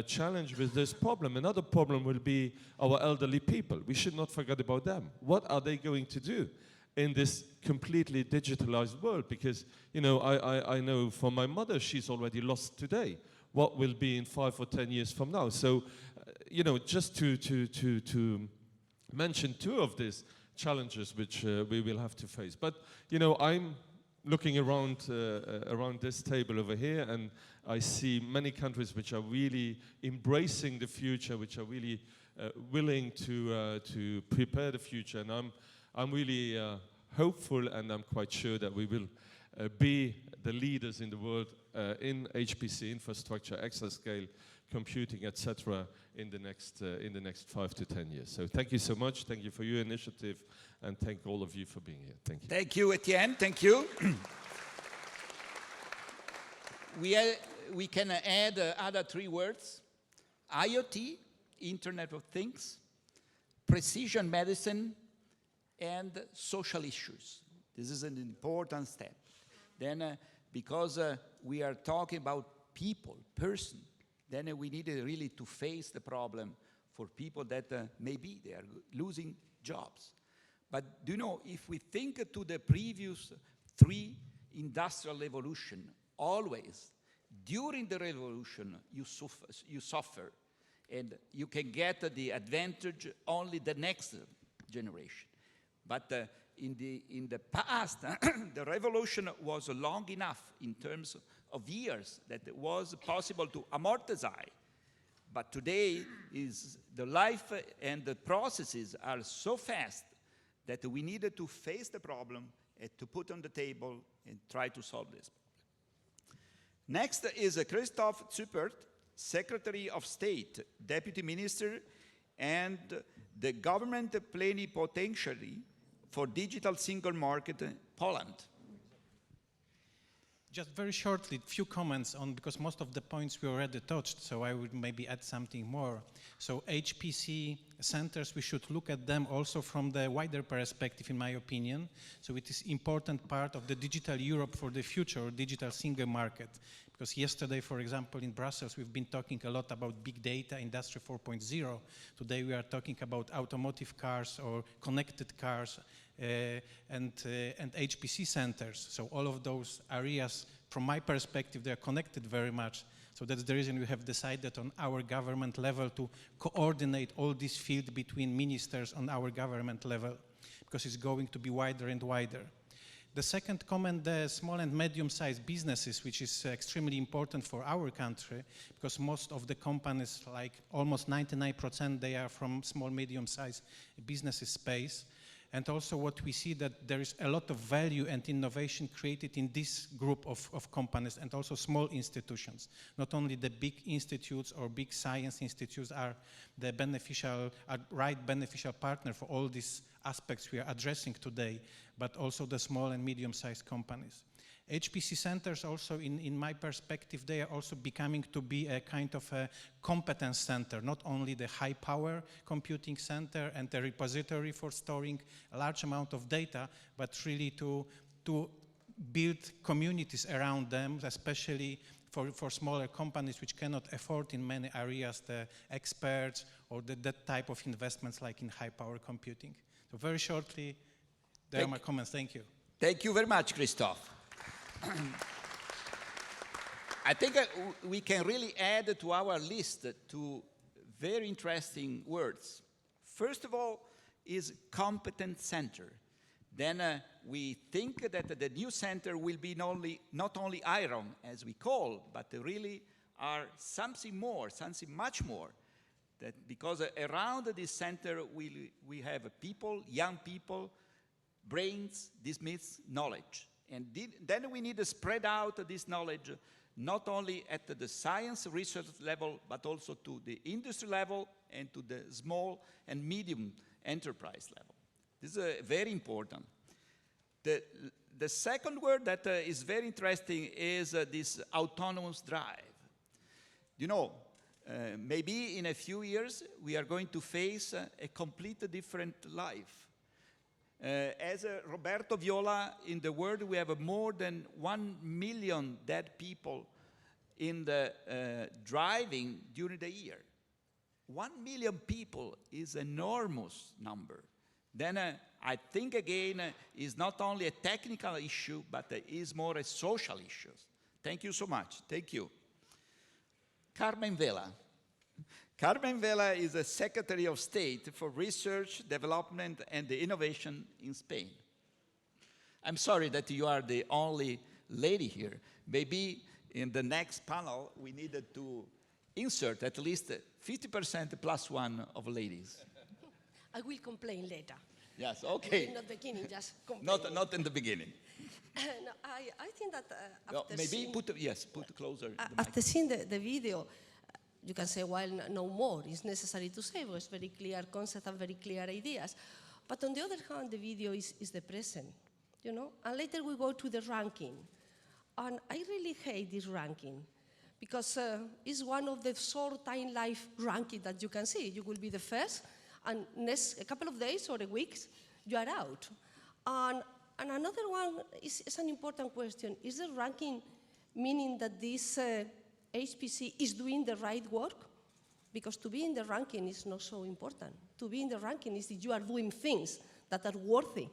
challenge, with this problem. Another problem will be our elderly people. We should not forget about them. What are they going to do in this completely digitalized world? Because, you know, I know for my mother, she's already lost today. What will be in 5 or 10 years from now? So, you know, just to mention two of these challenges which we will have to face. But, you know, I'm looking around this table over here, and I see many countries which are really embracing the future, which are really willing to prepare the future. And I'm really hopeful, and I'm quite sure that we will be the leaders in the world in HPC infrastructure, exascale computing, etc., in the next 5 to 10 years. So thank you so much. Thank you for your initiative, and thank all of you for being here. Thank you. Thank you, Etienne. Thank you. We can add other 3 words: IoT, Internet of Things, precision medicine, and social issues. This is an important step. Then, because we are talking about people, person, then we need really to face the problem for people that maybe they are losing jobs. But do you know, if we think to the previous 3 industrial revolution, always during the revolution you suffer, and you can get the advantage only the next generation. But in the past, the revolution was long enough in terms of years that it was possible to amortize. But today is the life and the processes are so fast that we needed to face the problem and to put on the table and try to solve this. Next is Christoph Züppert, Secretary of State, Deputy Minister, and the Government Plenipotentiary for Digital Single Market, Poland. Just very shortly, few comments on, because most of the points we already touched, so I would maybe add something more. So HPC centers, we should look at them also from the wider perspective, in my opinion. So it is important part of the digital Europe for the future, digital single market. Because yesterday, for example, in Brussels, we've been talking a lot about big data, Industry 4.0. Today we are talking about automotive cars or connected cars, and HPC centers. So all of those areas, from my perspective, they are connected very much. So that's the reason we have decided on our government level to coordinate all this field between ministers on our government level, because it's going to be wider and wider. The second comment, the small and medium-sized businesses, which is extremely important for our country, because most of the companies, like almost 99%, they are from small, medium-sized businesses space. And also what we see that there is a lot of value and innovation created in this group of companies and also small institutions. Not only the big institutes or big science institutes are the right beneficial partner for all these aspects we are addressing today, but also the small and medium-sized companies. HPC centers also, in my perspective, they are also becoming to be a kind of a competence center, not only the high power computing center and the repository for storing a large amount of data, but really to build communities around them, especially for smaller companies which cannot afford in many areas the experts or that type of investments like in high power computing. So very shortly, there are my comments. Thank you. Thank you very much, Christoph. I think we can really add to our list two very interesting words. First of all is competence center. Then we think that the new center will be not only iron, as we call, but really are something more, something much more. That because around this center we have people, young people, brains, this means knowledge. And then we need to spread out this knowledge not only at the science research level, but also to the industry level and to the small and medium enterprise level. This is very important. The second word that is very interesting is this autonomous drive. You know, maybe in a few years we are going to face a completely different life. As Roberto Viola, in the world we have more than 1 million dead people in the driving during the year. 1 million people is an enormous number. Then I think again is not only a technical issue, but is more a social issue. Thank you so much. Thank you. Carmen Vela. Carmen Vela is the Secretary of State for Research, Development, and Innovation in Spain. I'm sorry that you are the only lady here. Maybe in the next panel, we needed to insert at least 50% plus one of ladies. I will complain later. Yes, okay. Not the beginning, just complain. Not in the beginning. No, I think that after maybe seeing, put closer. after seeing the video, you can say, well, no more is necessary to say, because it's very clear concept and very clear ideas. But on the other hand, the video is the present, you know? And later we go to the ranking. And I really hate this ranking, because it's one of the short time life ranking that you can see. You will be the first, and next a couple of days or a week, you are out. And another one is an important question. Is the ranking meaning that this HPC is doing the right work? Because to be in the ranking is not so important. To be in the ranking is that you are doing things that are worthy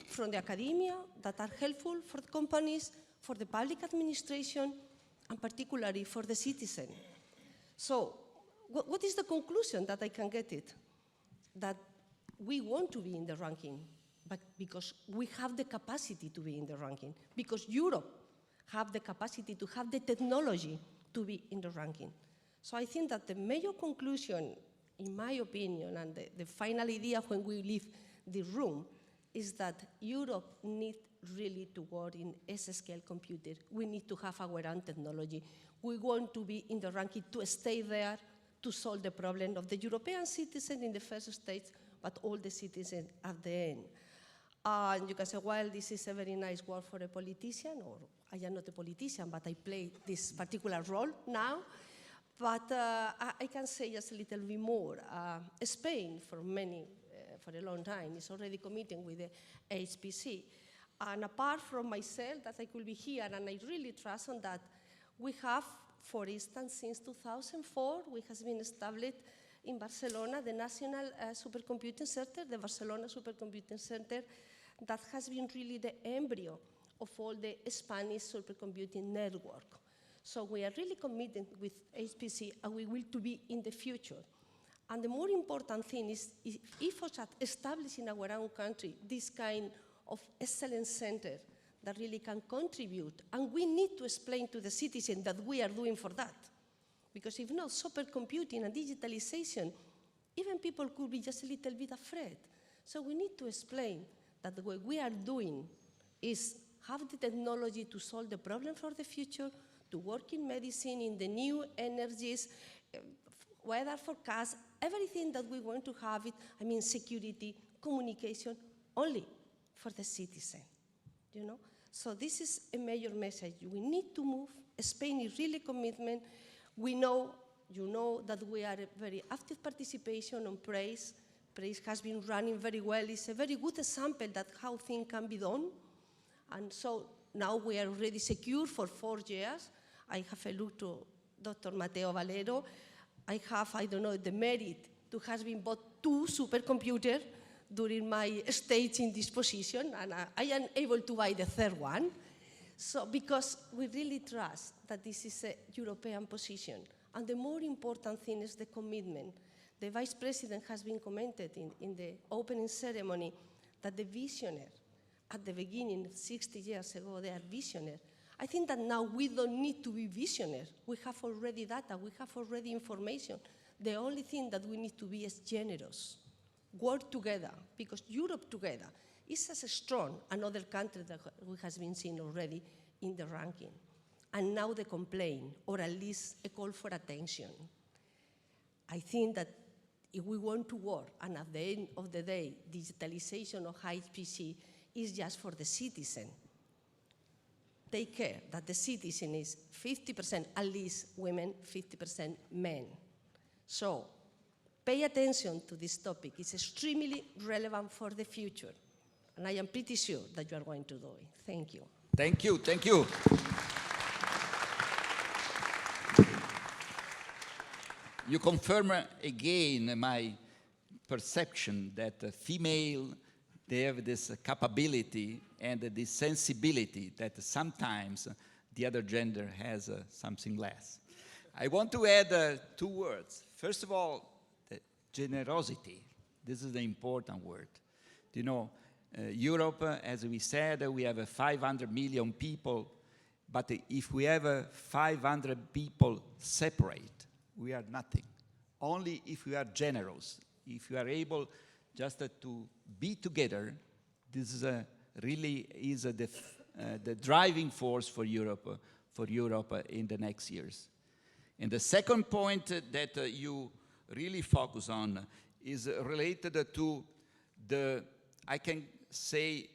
from the academia, that are helpful for the companies, for the public administration, and particularly for the citizen. So what is the conclusion that I can get it? That we want to be in the ranking, but because we have the capacity to be in the ranking, because Europe have the capacity to have the technology to be in the ranking. So I think that the major conclusion, in my opinion, and the final idea when we leave the room, is that Europe needs really to work in S-scale computer. We need to have our own technology. We want to be in the ranking to stay there, to solve the problem of the European citizen in the first stage, but all the citizens at the end. And you can say, well, this is a very nice word for a politician, or I am not a politician, but I play this particular role now. But I can say just a little bit more. Spain, for a long time, is already committing with the HPC. And apart from myself, that I could be here, and I really trust on that, we have, for instance, since 2004, we have been established in Barcelona, the National Supercomputing Center, the Barcelona Supercomputing Center, that has been really the embryo of all the Spanish supercomputing network. So we are really committed with HPC, and we will to be in the future. And the more important thing is if us establish in our own country this kind of excellent center that really can contribute, and we need to explain to the citizen that we are doing for that. Because if not, supercomputing and digitalization, even people could be just a little bit afraid. So we need to explain that what we are doing is have the technology to solve the problem for the future, to work in medicine, in the new energies, weather forecast, everything that we want to have it, I mean security, communication, only for the citizen, you know? So this is a major message. We need to move. Spain is really commitment. We know, you know, that we are a very active participation on PRAISE. PRAISE has been running very well. It's a very good example that how things can be done. And so now we are already secure for 4 years. I have a look to Dr. Mateo Valero. I have, I don't know, the merit to have been bought 2 supercomputers during my stage in this position, and I am able to buy the 3rd one. So, because we really trust that this is a European position. And the more important thing is the commitment. The Vice President has been commented in the opening ceremony that the visionary, at the beginning, 60 years ago, they are visionary. I think that now we don't need to be visionary. We have already data, we have already information. The only thing that we need to be is generous. Work together, because Europe together is as strong as other countries that we have been seeing already in the ranking. And now the complaint, or at least a call for attention. I think that if we want to work, and at the end of the day, digitalization of HPC is just for the citizen, take care that the citizen is 50% at least women, 50% men. So pay attention to this topic. It's extremely relevant for the future. And I am pretty sure that you are going to do it. Thank you. Thank you, thank you. You confirm again my perception that female, they have this capability and this sensibility that sometimes the other gender has something less. I want to add 2 words. First of all, generosity. This is the important word. You know, Europe, as we said, we have 500 million people, but if we have 500 people separate, we are nothing. Only if we are generous, if we are able just to be together, this is really is the driving force for Europe in the next years. And the second point that you really focus on is related to the, I can say,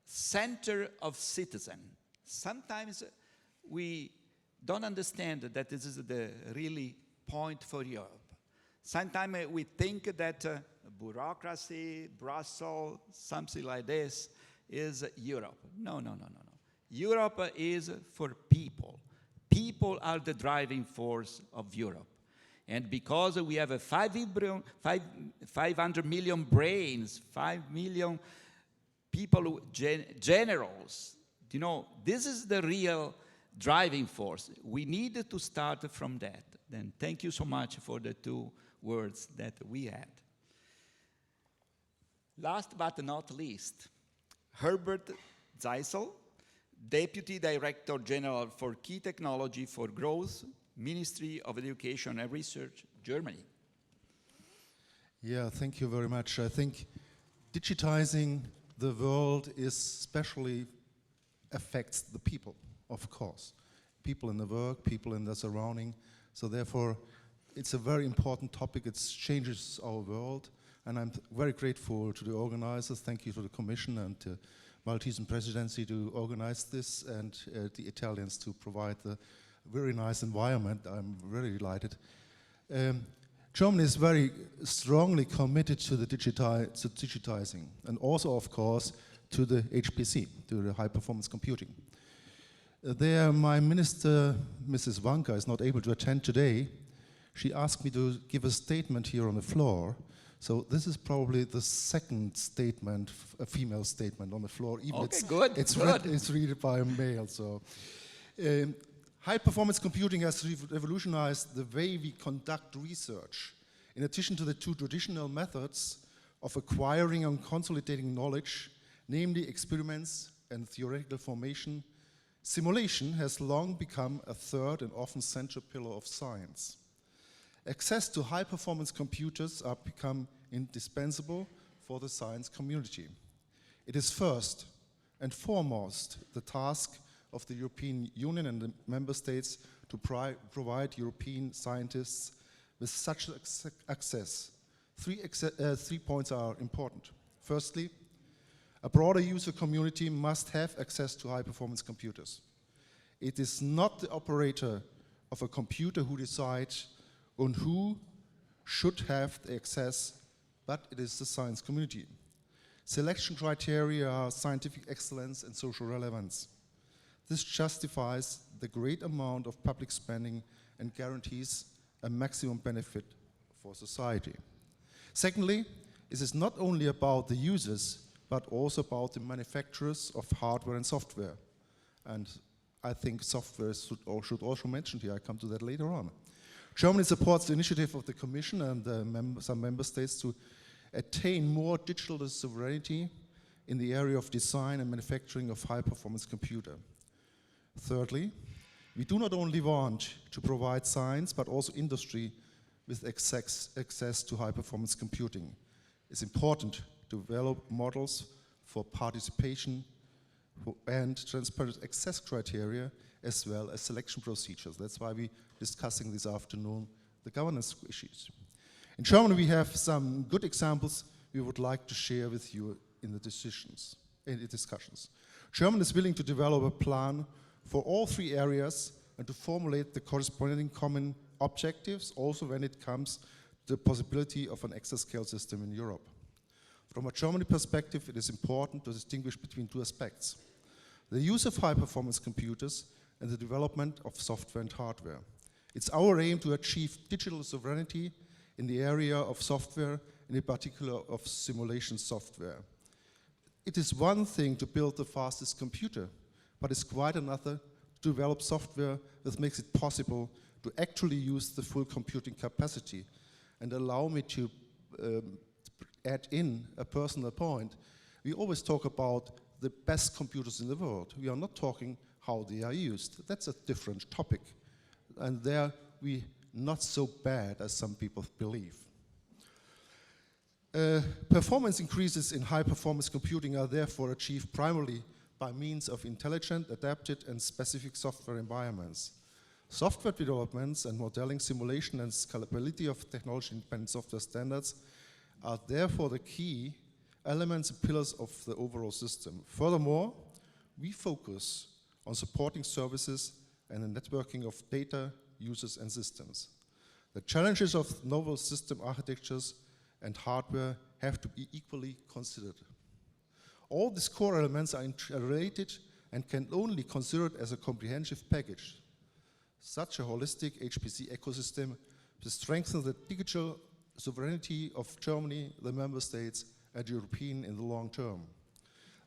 center of citizen. Sometimes we don't understand that this is the really point for Europe. Sometimes we think that bureaucracy, Brussels, something like this is Europe. No. Europe is for people. People are the driving force of Europe. And because we have 500 million brains, 5 million people, generals, you know, this is the real driving force. We need to start from that. Then thank you so much for the two words that we had. Last but not least, Herbert Zeisel, Deputy Director General for Key Technology for Growth, Ministry of Education and Research, Germany. Yeah, thank you very much. I think digitizing the world especially affects the people, of course. People in the work, people in the surrounding. So therefore, it's a very important topic. It changes our world. And I'm very grateful to the organizers. Thank you to the Commission and to Maltese Presidency to organize this, and the Italians to provide the very nice environment. I'm very delighted. Germany is very strongly committed to the digitizing, and also, of course, to the HPC, to the high performance computing. There, my minister, Mrs. Wanka, is not able to attend today. She asked me to give a statement here on the floor. So this is probably the second statement, a female statement on the floor. Even okay, good. It's read by a male. So, high performance computing has revolutionized the way we conduct research. In addition to the two traditional methods of acquiring and consolidating knowledge, namely experiments and theoretical formation, simulation has long become a third and often central pillar of science. Access to high-performance computers are become indispensable for the science community. It is first and foremost the task of the European Union and the member states to provide European scientists with such access. Three points are important. Firstly, a broader user community must have access to high-performance computers. It is not the operator of a computer who decides on who should have the access, but it is the science community. Selection criteria are scientific excellence and social relevance. This justifies the great amount of public spending and guarantees a maximum benefit for society. Secondly, it is not only about the users, but also about the manufacturers of hardware and software. And I think software should also be mentioned here. I come to that later on. Germany supports the initiative of the Commission and some member states to attain more digital sovereignty in the area of design and manufacturing of high-performance computer. Thirdly, we do not only want to provide science, but also industry with access to high-performance computing. It's important to develop models for participation and transparent access criteria, as well as selection procedures. That's why we're discussing this afternoon the governance issues. In Germany, we have some good examples we would like to share with you in the discussions. Germany is willing to develop a plan for all three areas and to formulate the corresponding common objectives, also when it comes to the possibility of an exascale system in Europe. From a Germany perspective, it is important to distinguish between two aspects: the use of high-performance computers and the development of software and hardware. It's our aim to achieve digital sovereignty in the area of software, and in particular of simulation software. It is one thing to build the fastest computer, but it's quite another to develop software that makes it possible to actually use the full computing capacity. And allow me to add in a personal point. We always talk about the best computers in the world. We are not talking how they are used. That's a different topic. And there we not so bad as some people believe. Performance increases in high-performance computing are therefore achieved primarily by means of intelligent, adapted, and specific software environments. Software developments and modeling, simulation, and scalability of technology-independent software standards are therefore the key elements and pillars of the overall system. Furthermore, we focus on supporting services and the networking of data, users, and systems. The challenges of novel system architectures and hardware have to be equally considered. All these core elements are interrelated and can only be considered as a comprehensive package. Such a holistic HPC ecosystem to strengthen the digital sovereignty of Germany, the member states, and European in the long term.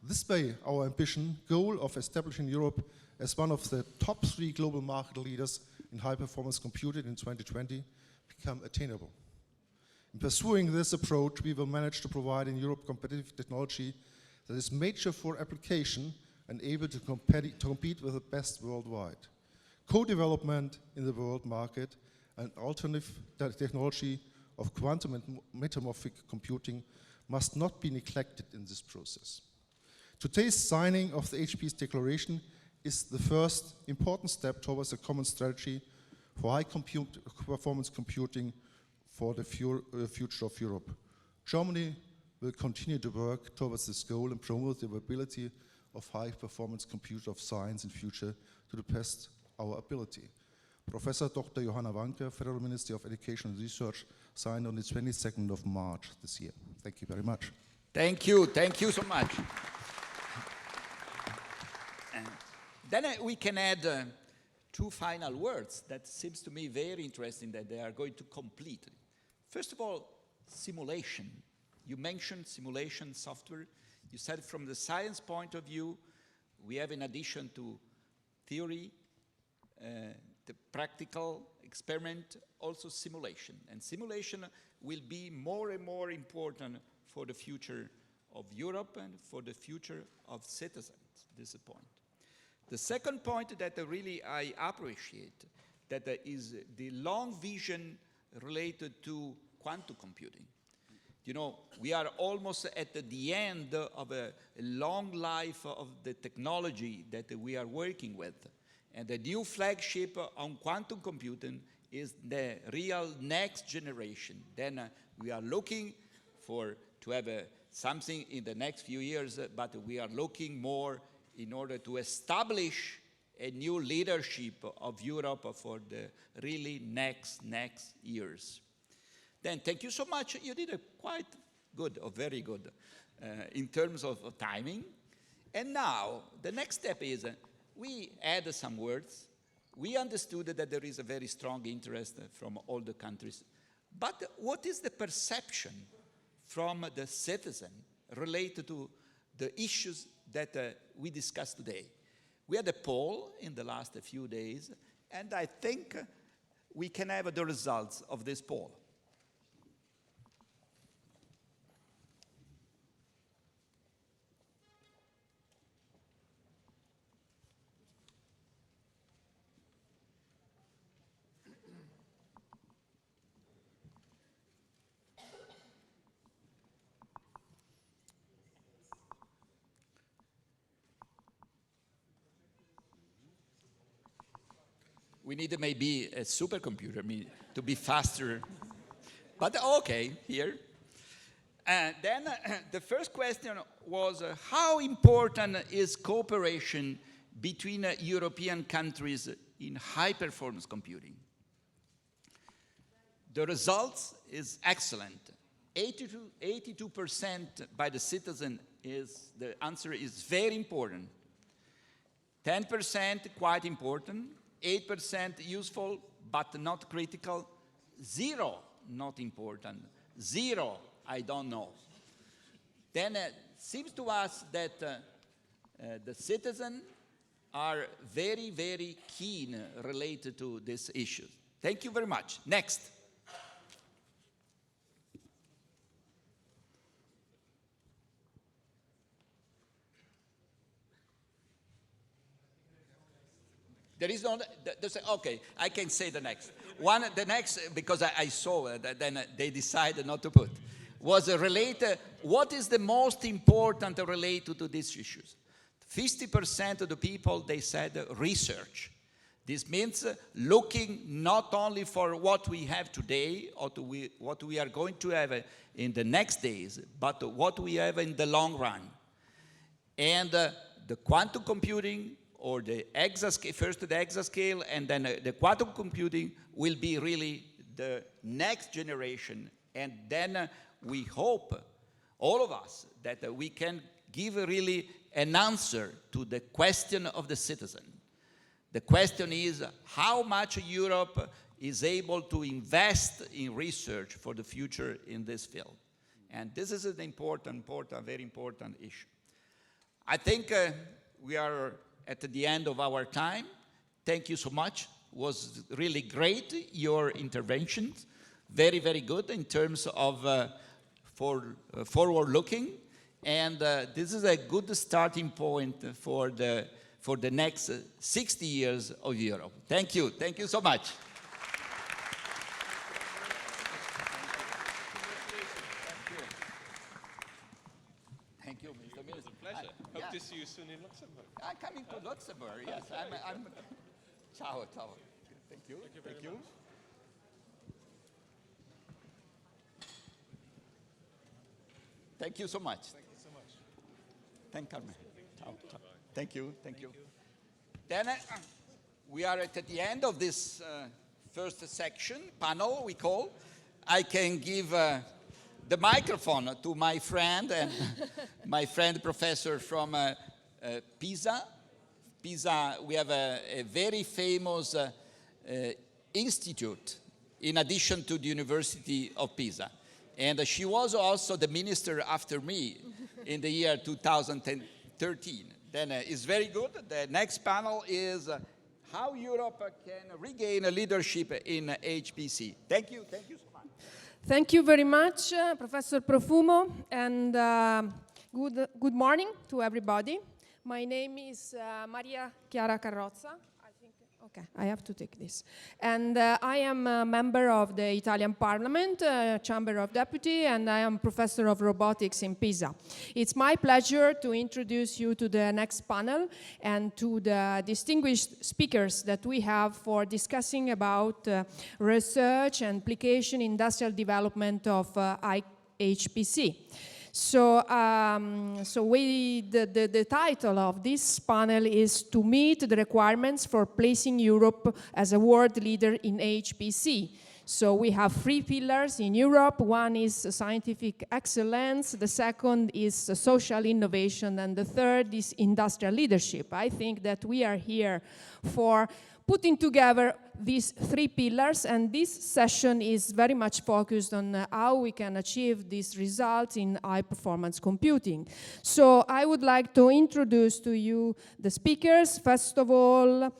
This way, our ambition goal of establishing Europe as one of the top 3 global market leaders in high-performance computing in 2020 become attainable. In pursuing this approach, we will manage to provide in Europe competitive technology that is mature for application and able to compete with the best worldwide. Co-development in the world market and alternative technology of quantum and metamorphic computing must not be neglected in this process. Today's signing of the HP's declaration is the first important step towards a common strategy for high-performance computing for the future of Europe. Germany will continue to work towards this goal and promote the availability of high-performance computer of science in future to the best our ability. Professor Dr. Johanna Wanke, Federal Ministry of Education and Research, signed on the 22nd of March this year. Thank you very much. Thank you so much. Then we can add 2 final words that seems to me very interesting that they are going to complete. First of all, simulation. You mentioned simulation software. You said from the science point of view, we have in addition to theory, the practical experiment, also simulation. And simulation will be more and more important for the future of Europe and for the future of citizens. This is the point. The second point that really I appreciate that is the long vision related to quantum computing. You know, we are almost at the end of a long life of the technology that we are working with. And the new flagship on quantum computing is the real next generation. Then we are looking to have something in the next few years, but we are looking more in order to establish a new leadership of Europe for the really next years. Then thank you so much. You did a quite good, or very good, in terms of timing. And now, the next step is, we add some words. We understood that there is a very strong interest from all the countries. But what is the perception from the citizen related to the issues that we discussed today? We had a poll in the last few days, and I think we can have the results of this poll. We need maybe a supercomputer to be faster. But okay, here. Then the first question was, how important is cooperation between European countries in high-performance computing? The results is excellent. 82% by the citizen the answer is very important. 10% quite important. 8% useful, but not critical. 0, not important. 0, I don't know. Then it seems to us that the citizens are very, very keen related to this issue. Thank you very much. Next. There is no, okay, I can say the next. The next, because I saw that then they decided not to put, was related, what is the most important related to these issues? 50% of the people, they said research. This means looking not only for what we have today or what we are going to have in the next days, but what we have in the long run. And the quantum computing, or the exascale, first the exascale, and then the quantum computing will be really the next generation. And then we hope, all of us, that we can give really an answer to the question of the citizen. The question is, how much Europe is able to invest in research for the future in this field? And this is an important, very important issue. I think we are at the end of our time. Thank you so much. It was really great, your interventions. Very, very good in terms of forward-looking. And this is a good starting point for the next 60 years of Europe. Thank you. Thank you so much. Thank you, Mr. Minister. It's a pleasure. Hope to see you soon in Luxembourg. I'm coming to Luxembourg, yes. I'm ciao, ciao. Thank you. Thank you. Thank you so much. Thank you so much. Thank Carmen. Ciao, ciao. Thank you. Thank you. Then we are at the end of this first section, panel we call. I can give the microphone to my friend and my friend professor from Pisa. Pisa, we have a very famous institute in addition to the University of Pisa. And she was also the minister after me in the year 2013. Then it's very good. The next panel is how Europe can regain a leadership in HPC. Thank you so much. Thank you very much, Professor Profumo, and good morning to everybody. My name is Maria Chiara Carrozza. Okay, I have to take this. And I am a member of the Italian Parliament, Chamber of Deputy, and I am professor of robotics in Pisa. It's my pleasure to introduce you to the next panel and to the distinguished speakers that we have for discussing about research and application industrial development of HPC. So, the title of this panel is to meet the requirements for placing Europe as a world leader in HPC. So we have 3 pillars in Europe. One is scientific excellence, the second is social innovation, and the third is industrial leadership. I think that we are here for putting together these 3 pillars, and this session is very much focused on how we can achieve these results in high-performance computing. So I would like to introduce to you the speakers. First of all,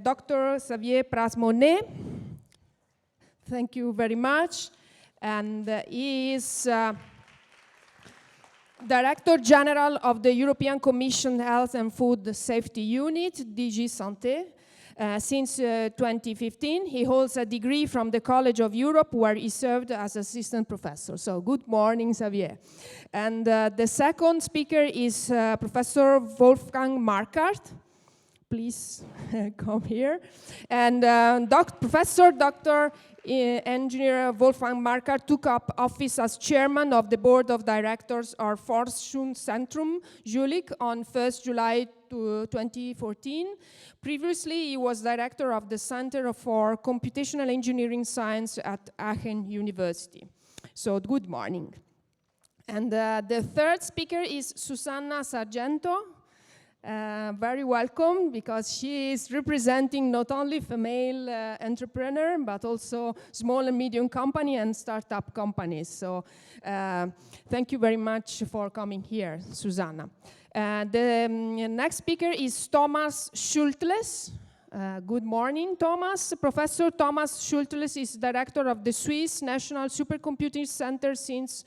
Dr. Xavier Pras-Monet. Thank you very much. And he is Director General of the European Commission Health and Food Safety Unit, DG Santé. Since 2015, he holds a degree from the College of Europe, where he served as assistant professor. So good morning, Xavier. And the second speaker is Professor Wolfgang Markart. Please come here. And Professor Dr. Engineer Wolfgang Markart took up office as chairman of the board of directors of Forschungszentrum Jülich on 1st July 2014. Previously, he was director of the Center for Computational Engineering Science at Aachen University. So, good morning. And the third speaker is Susanna Sargento. Very welcome, because she is representing not only female entrepreneur, but also small and medium company and startup companies. So thank you very much for coming here, Susanna. The next speaker is Thomas Schultles. Good morning, Thomas. Professor Thomas Schultles is director of the Swiss National Supercomputing Center since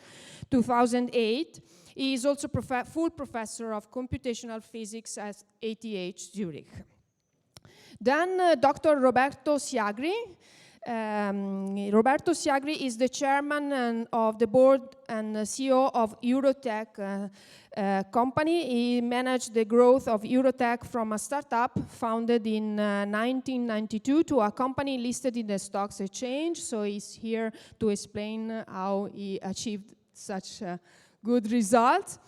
2008. He is also full professor of computational physics at ETH Zurich. Then Dr. Roberto Siagri. Roberto Siagri is the chairman of the board and CEO of Eurotech company. He managed the growth of Eurotech from a startup founded in 1992 to a company listed in the stocks exchange. So he's here to explain how he achieved such good results.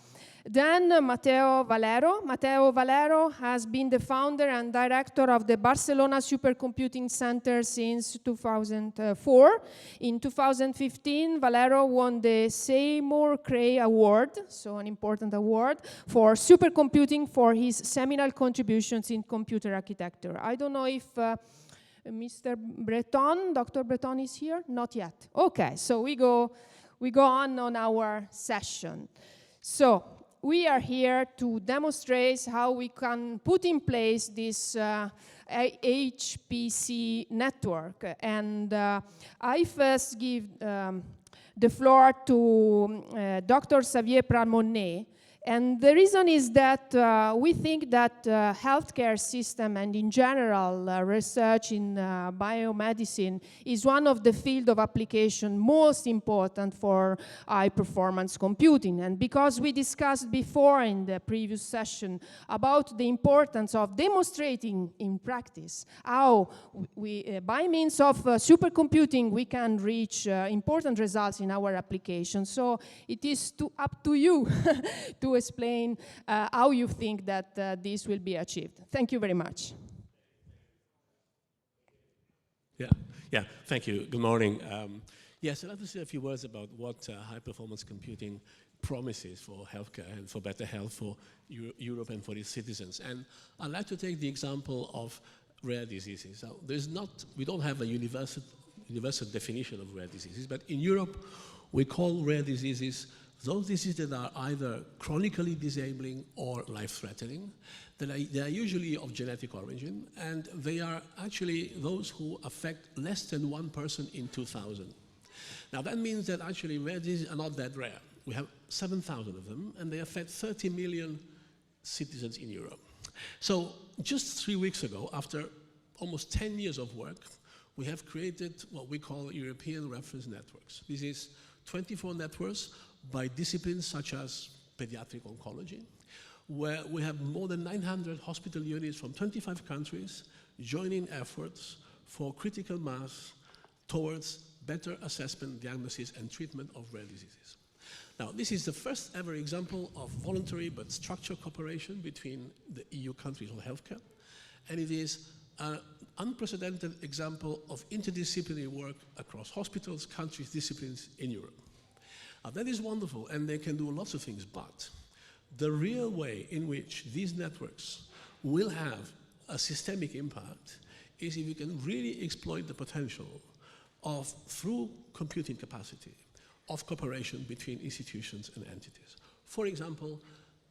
Then Matteo Valero. Matteo Valero has been the founder and director of the Barcelona Supercomputing Center since 2004. In 2015, Valero won the Seymour Cray Award, so an important award, for supercomputing for his seminal contributions in computer architecture. I don't know if Mr. Breton, Dr. Breton is here? Not yet. Okay, so we go on our session. So, we are here to demonstrate how we can put in place this HPC network. And I first give the floor to Dr. Xavier Prat-Monet. And the reason is that we think that healthcare system and in general research in biomedicine is one of the field of application most important for high performance computing. And because we discussed before in the previous session about the importance of demonstrating in practice how we, by means of supercomputing, we can reach important results in our application. So it is up to you to explain how you think that this will be achieved. Thank you very much. Yeah, thank you. Good morning. Yes, I'd like to say a few words about what high-performance computing promises for healthcare and for better health for Europe and for its citizens. And I'd like to take the example of rare diseases. So we don't have a universal definition of rare diseases, but in Europe, we call rare diseases those diseases that are either chronically disabling or life-threatening. They are usually of genetic origin, and they are actually those who affect less than 1 person in 2,000. Now that means that actually rare diseases are not that rare. We have 7,000 of them, and they affect 30 million citizens in Europe. So just 3 weeks ago, after almost 10 years of work, we have created what we call European reference networks. This is 24 networks by disciplines such as pediatric oncology, where we have more than 900 hospital units from 25 countries joining efforts for critical mass towards better assessment, diagnosis, and treatment of rare diseases. Now, this is the first ever example of voluntary but structured cooperation between the EU countries on healthcare, and it is an unprecedented example of interdisciplinary work across hospitals, countries, disciplines in Europe. That is wonderful, and they can do lots of things, but the real way in which these networks will have a systemic impact is if you can really exploit the potential of, through computing capacity, of cooperation between institutions and entities. For example,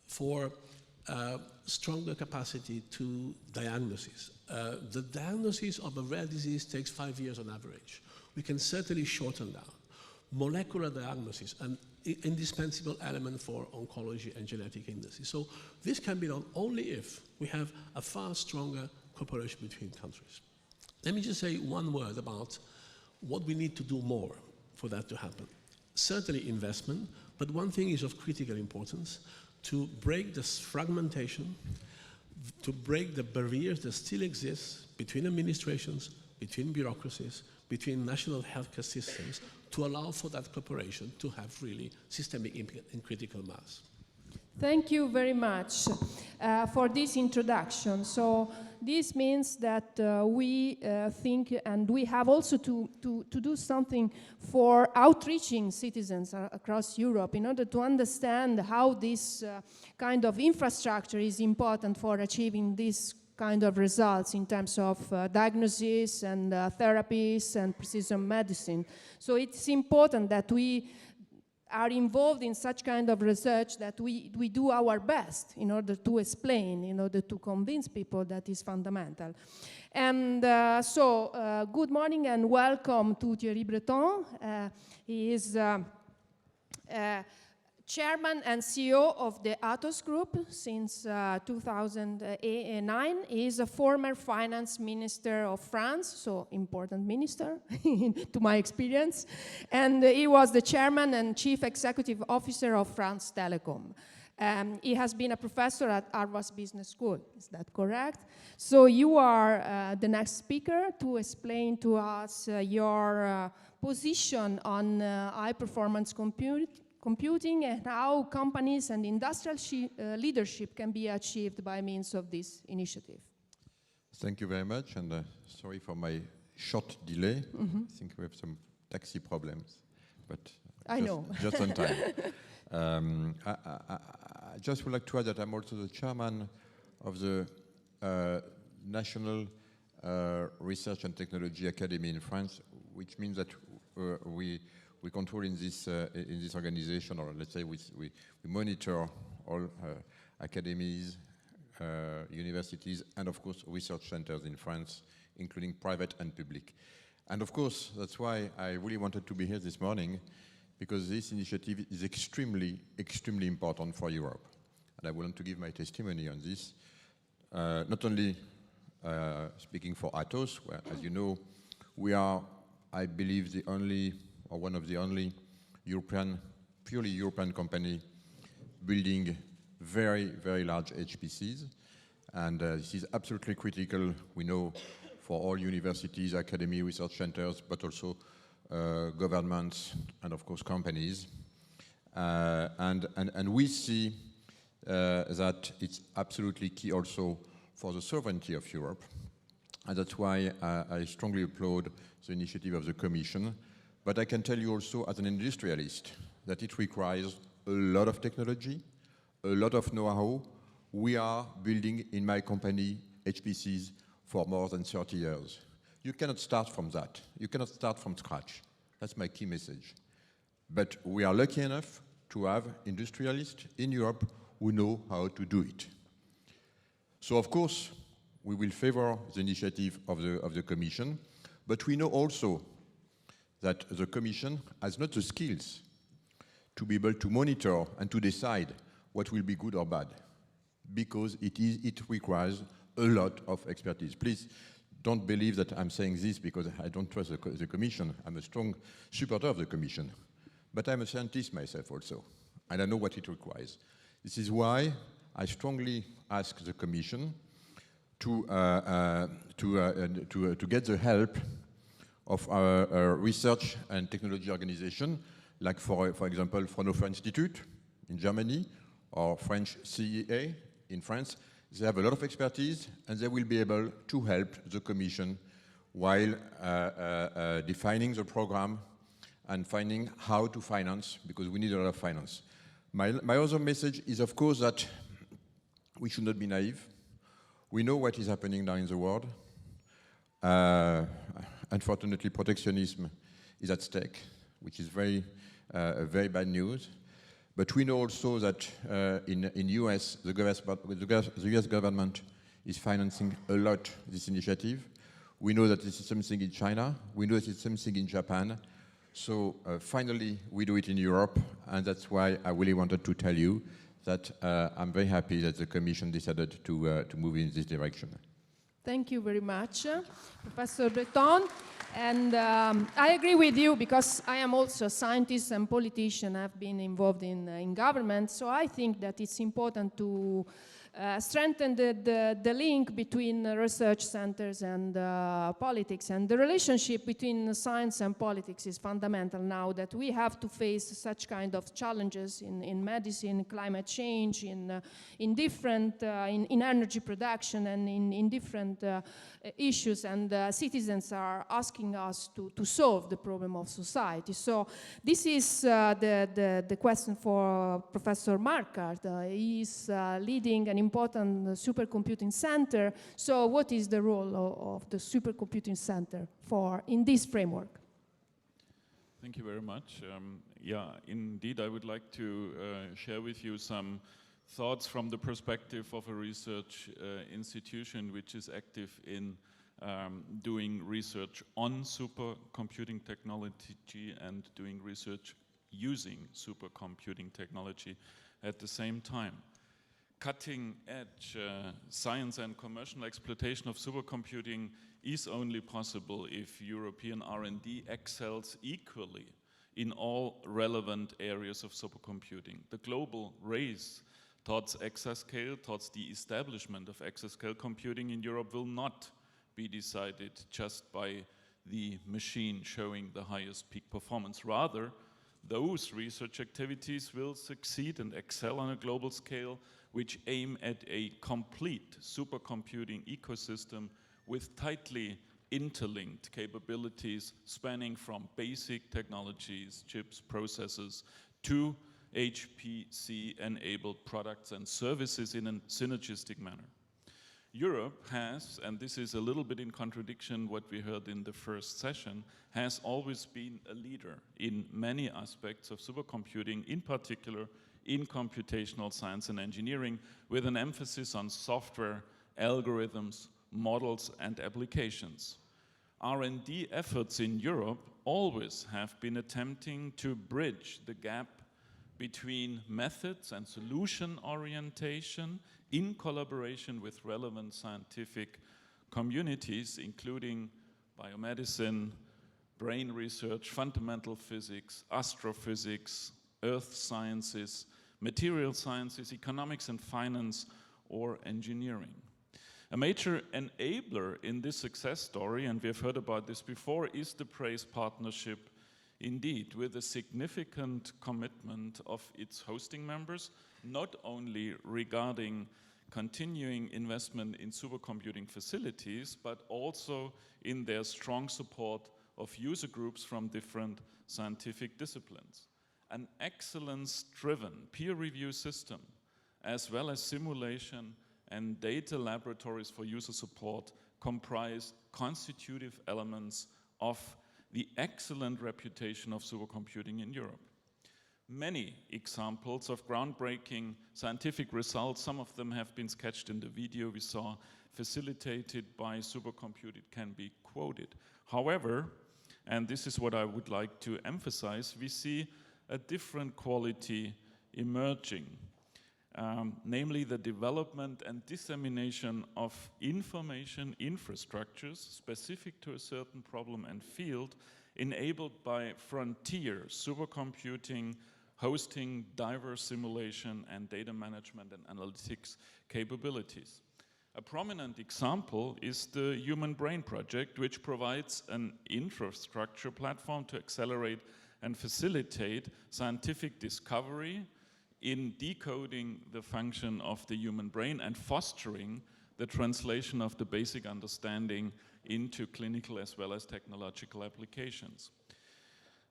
for stronger capacity to diagnosis. The diagnosis of a rare disease takes 5 years on average. We can certainly shorten that. Molecular diagnosis, an indispensable element for oncology and genetic indices. So this can be done only if we have a far stronger cooperation between countries. Let me just say one word about what we need to do more for that to happen. Certainly investment, but one thing is of critical importance: to break this fragmentation, to break the barriers that still exist between administrations, between bureaucracies, between national healthcare systems, to allow for that cooperation to have really systemic impact and critical mass. Thank you very much for this introduction. So this means that we think, and we have also to do something for outreaching citizens across Europe in order to understand how this kind of infrastructure is important for achieving this kind of results in terms of diagnosis and therapies and precision medicine. So it's important that we are involved in such kind of research, that we do our best in order to explain, in order to convince people that is fundamental. And good morning and welcome to Thierry Breton. He is Chairman and CEO of the Atos Group since 2009. He is a former finance minister of France, so important minister to my experience. And he was the chairman and chief executive officer of France Telecom. He has been a professor at Harvard Business School, is that correct? So you are the next speaker to explain to us your position on high-performance computing and how companies and industrial leadership can be achieved by means of this initiative. Thank you very much, and sorry for my short delay. I think we have some taxi problems, but I know. Just on time. I just would like to add that I'm also the chairman of the National Research and Technology Academy in France, which means that we control in this organization, or let's say we monitor all academies, universities, and of course research centers in France, including private and public. And of course, that's why I really wanted to be here this morning, because this initiative is extremely, extremely important for Europe. And I want to give my testimony on this, not only speaking for Atos, where, as you know, we are, I believe, the only, or one of the only European, purely European company building very, very large HPCs. And this is absolutely critical, we know, for all universities, academy, research centers, but also governments and, of course, companies. And we see that it's absolutely key also for the sovereignty of Europe. And that's why I strongly applaud the initiative of the Commission. But I can tell you also as an industrialist that it requires a lot of technology, a lot of know-how. We are building in my company HPCs for more than 30 years. You cannot start from that. You cannot start from scratch. That's my key message. But we are lucky enough to have industrialists in Europe who know how to do it. So of course, we will favor the initiative of the Commission, but we know also that the Commission has not the skills to be able to monitor and to decide what will be good or bad, because it requires a lot of expertise. Please don't believe that I'm saying this because I don't trust the Commission. I'm a strong supporter of the Commission, but I'm a scientist myself also, and I know what it requires. This is why I strongly ask the Commission to get the help of our research and technology organization, like for example, Fraunhofer Institute in Germany, or French CEA in France. They have a lot of expertise, and they will be able to help the Commission while defining the program and finding how to finance, because we need a lot of finance. My other message is, of course, that we should not be naive. We know what is happening now in the world. Unfortunately, protectionism is at stake, which is very bad news. But we know also that in US, the US government is financing a lot this initiative. We know that this is something in China. We know that it's something in Japan. So finally, we do it in Europe, and that's why I really wanted to tell you that I'm very happy that the Commission decided to move in this direction. Thank you very much, Professor Breton. And I agree with you, because I am also a scientist and politician. I've been involved in government, so I think that it's important to strengthen the link between research centers and politics. And the relationship between science and politics is fundamental now that we have to face such kind of challenges in medicine, climate change, in energy production, and in different issues. And citizens are asking us to solve the problem of society. So this is the question for Professor Markart. He is leading an important supercomputing center. So what is the role of the supercomputing center in this framework? Thank you very much. Yeah, indeed, I would like to share with you some thoughts from the perspective of a research institution which is active in doing research on supercomputing technology and doing research using supercomputing technology at the same time. Cutting-edge science and commercial exploitation of supercomputing is only possible if European R&D excels equally in all relevant areas of supercomputing. The global race towards exascale, towards the establishment of exascale computing in Europe will not be decided just by the machine showing the highest peak performance. Rather, those research activities will succeed and excel on a global scale, which aim at a complete supercomputing ecosystem with tightly interlinked capabilities spanning from basic technologies, chips, processors, to HPC-enabled products and services in a synergistic manner. Europe has, and this is a little bit in contradiction what we heard in the first session, has always been a leader in many aspects of supercomputing, in particular in computational science and engineering, with an emphasis on software, algorithms, models, and applications. R&D efforts in Europe always have been attempting to bridge the gap between methods and solution orientation in collaboration with relevant scientific communities, including biomedicine, brain research, fundamental physics, astrophysics, earth sciences, material sciences, economics and finance, or engineering. A major enabler in this success story, and we have heard about this before, is the PRAISE partnership, indeed, with a significant commitment of its hosting members, not only regarding continuing investment in supercomputing facilities, but also in their strong support of user groups from different scientific disciplines. An excellence-driven peer review system, as well as simulation and data laboratories for user support, comprise constitutive elements of the excellent reputation of supercomputing in Europe. Many examples of groundbreaking scientific results, some of them have been sketched in the video we saw, facilitated by supercomputing, can be quoted. However, and this is what I would like to emphasize, we see a different quality emerging. Namely the development and dissemination of information infrastructures specific to a certain problem and field, enabled by frontier supercomputing, hosting, diverse simulation, and data management and analytics capabilities. A prominent example is the Human Brain Project, which provides an infrastructure platform to accelerate and facilitate scientific discovery in decoding the function of the human brain and fostering the translation of the basic understanding into clinical as well as technological applications.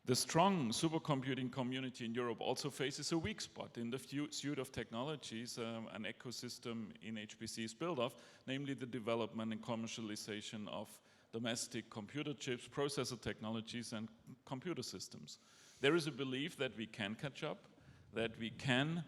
The strong supercomputing community in Europe also faces a weak spot in the suite of technologies an ecosystem in HPC is built of, namely the development and commercialization of domestic computer chips, processor technologies, and computer systems. There is a belief that we can catch up, that we can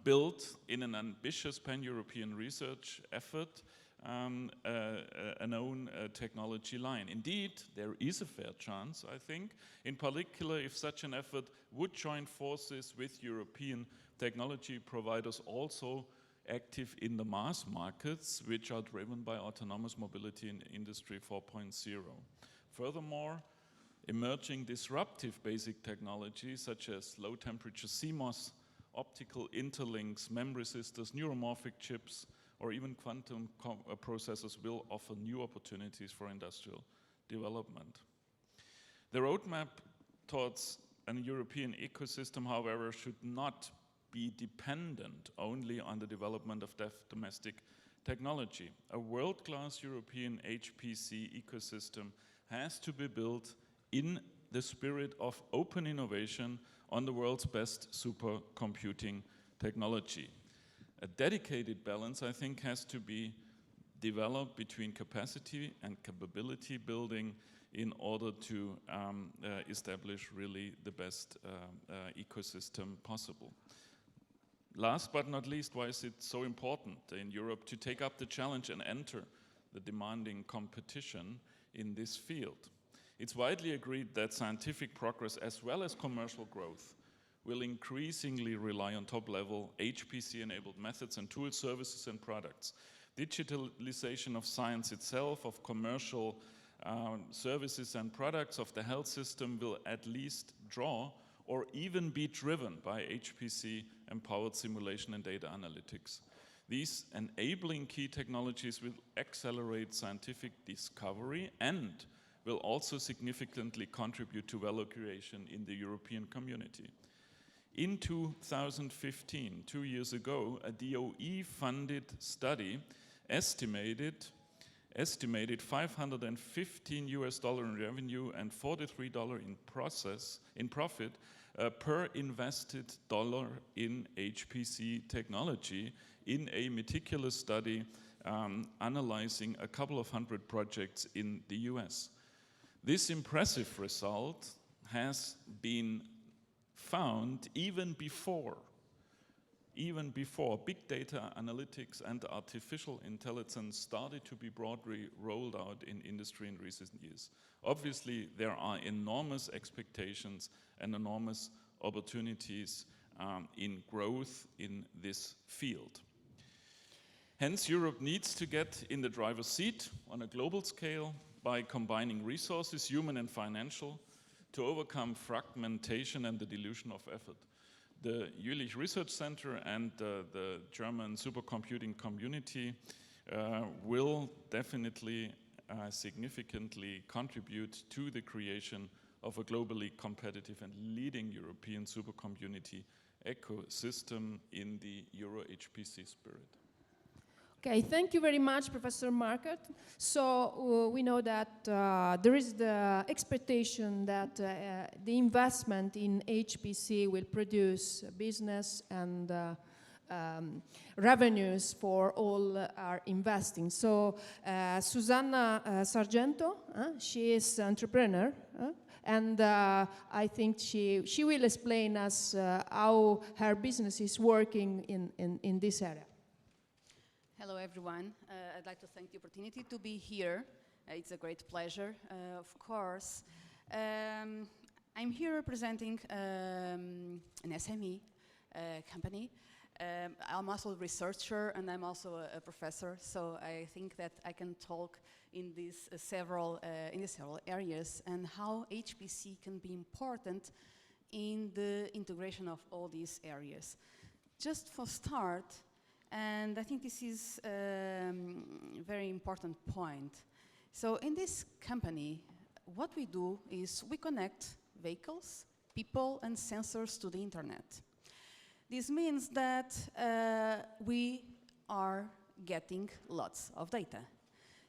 build in an ambitious pan-European research effort a known technology line. Indeed, there is a fair chance, I think, in particular if such an effort would join forces with European technology providers also active in the mass markets, which are driven by autonomous mobility in Industry 4.0. Furthermore, emerging disruptive basic technologies such as low-temperature CMOS, optical interlinks, MEMS resistors, neuromorphic chips, or even quantum processors will offer new opportunities for industrial development. The roadmap towards a European ecosystem, however, should not be dependent only on the development of domestic technology. A world-class European HPC ecosystem has to be built in the spirit of open innovation on the world's best supercomputing technology. A dedicated balance, I think, has to be developed between capacity and capability building in order to establish really the best ecosystem possible. Last but not least, why is it so important in Europe to take up the challenge and enter the demanding competition in this field? It's widely agreed that scientific progress as well as commercial growth will increasingly rely on top-level HPC-enabled methods and tools, services and products. Digitalization of science itself, of commercial services and products of the health system will at least draw or even be driven by HPC-empowered simulation and data analytics. These enabling key technologies will accelerate scientific discovery and will also significantly contribute to value creation in the European community. In 2015, 2 years ago, a DOE-funded study estimated $515 in revenue and $43 in profit per invested dollar in HPC technology in a meticulous study analyzing a couple of hundred projects in the US. This impressive result has been found even before even before big data analytics and artificial intelligence started to be broadly rolled out in industry in recent years. Obviously, there are enormous expectations and enormous opportunities in growth in this field. Hence, Europe needs to get in the driver's seat on a global scale by combining resources, human and financial, to overcome fragmentation and the dilution of effort. The Jülich Research Center and the German supercomputing community will definitely significantly contribute to the creation of a globally competitive and leading European supercommunity ecosystem in the Euro HPC spirit. Okay, thank you very much, Professor Markert. So we know that there is the expectation that the investment in HPC will produce business and revenues for all our investing. So Susanna Sargento, she is an entrepreneur, and I think she will explain us how her business is working in this area. Hello, everyone. I'd like to thank the opportunity to be here. It's a great pleasure, of course. I'm here representing an SME company. I'm also a researcher, and I'm also a professor, so I think that I can talk in these several areas and how HPC can be important in the integration of all these areas. Just for start, and I think this is a very important point. So in this company, what we do is we connect vehicles, people, and sensors to the internet. This means that we are getting lots of data.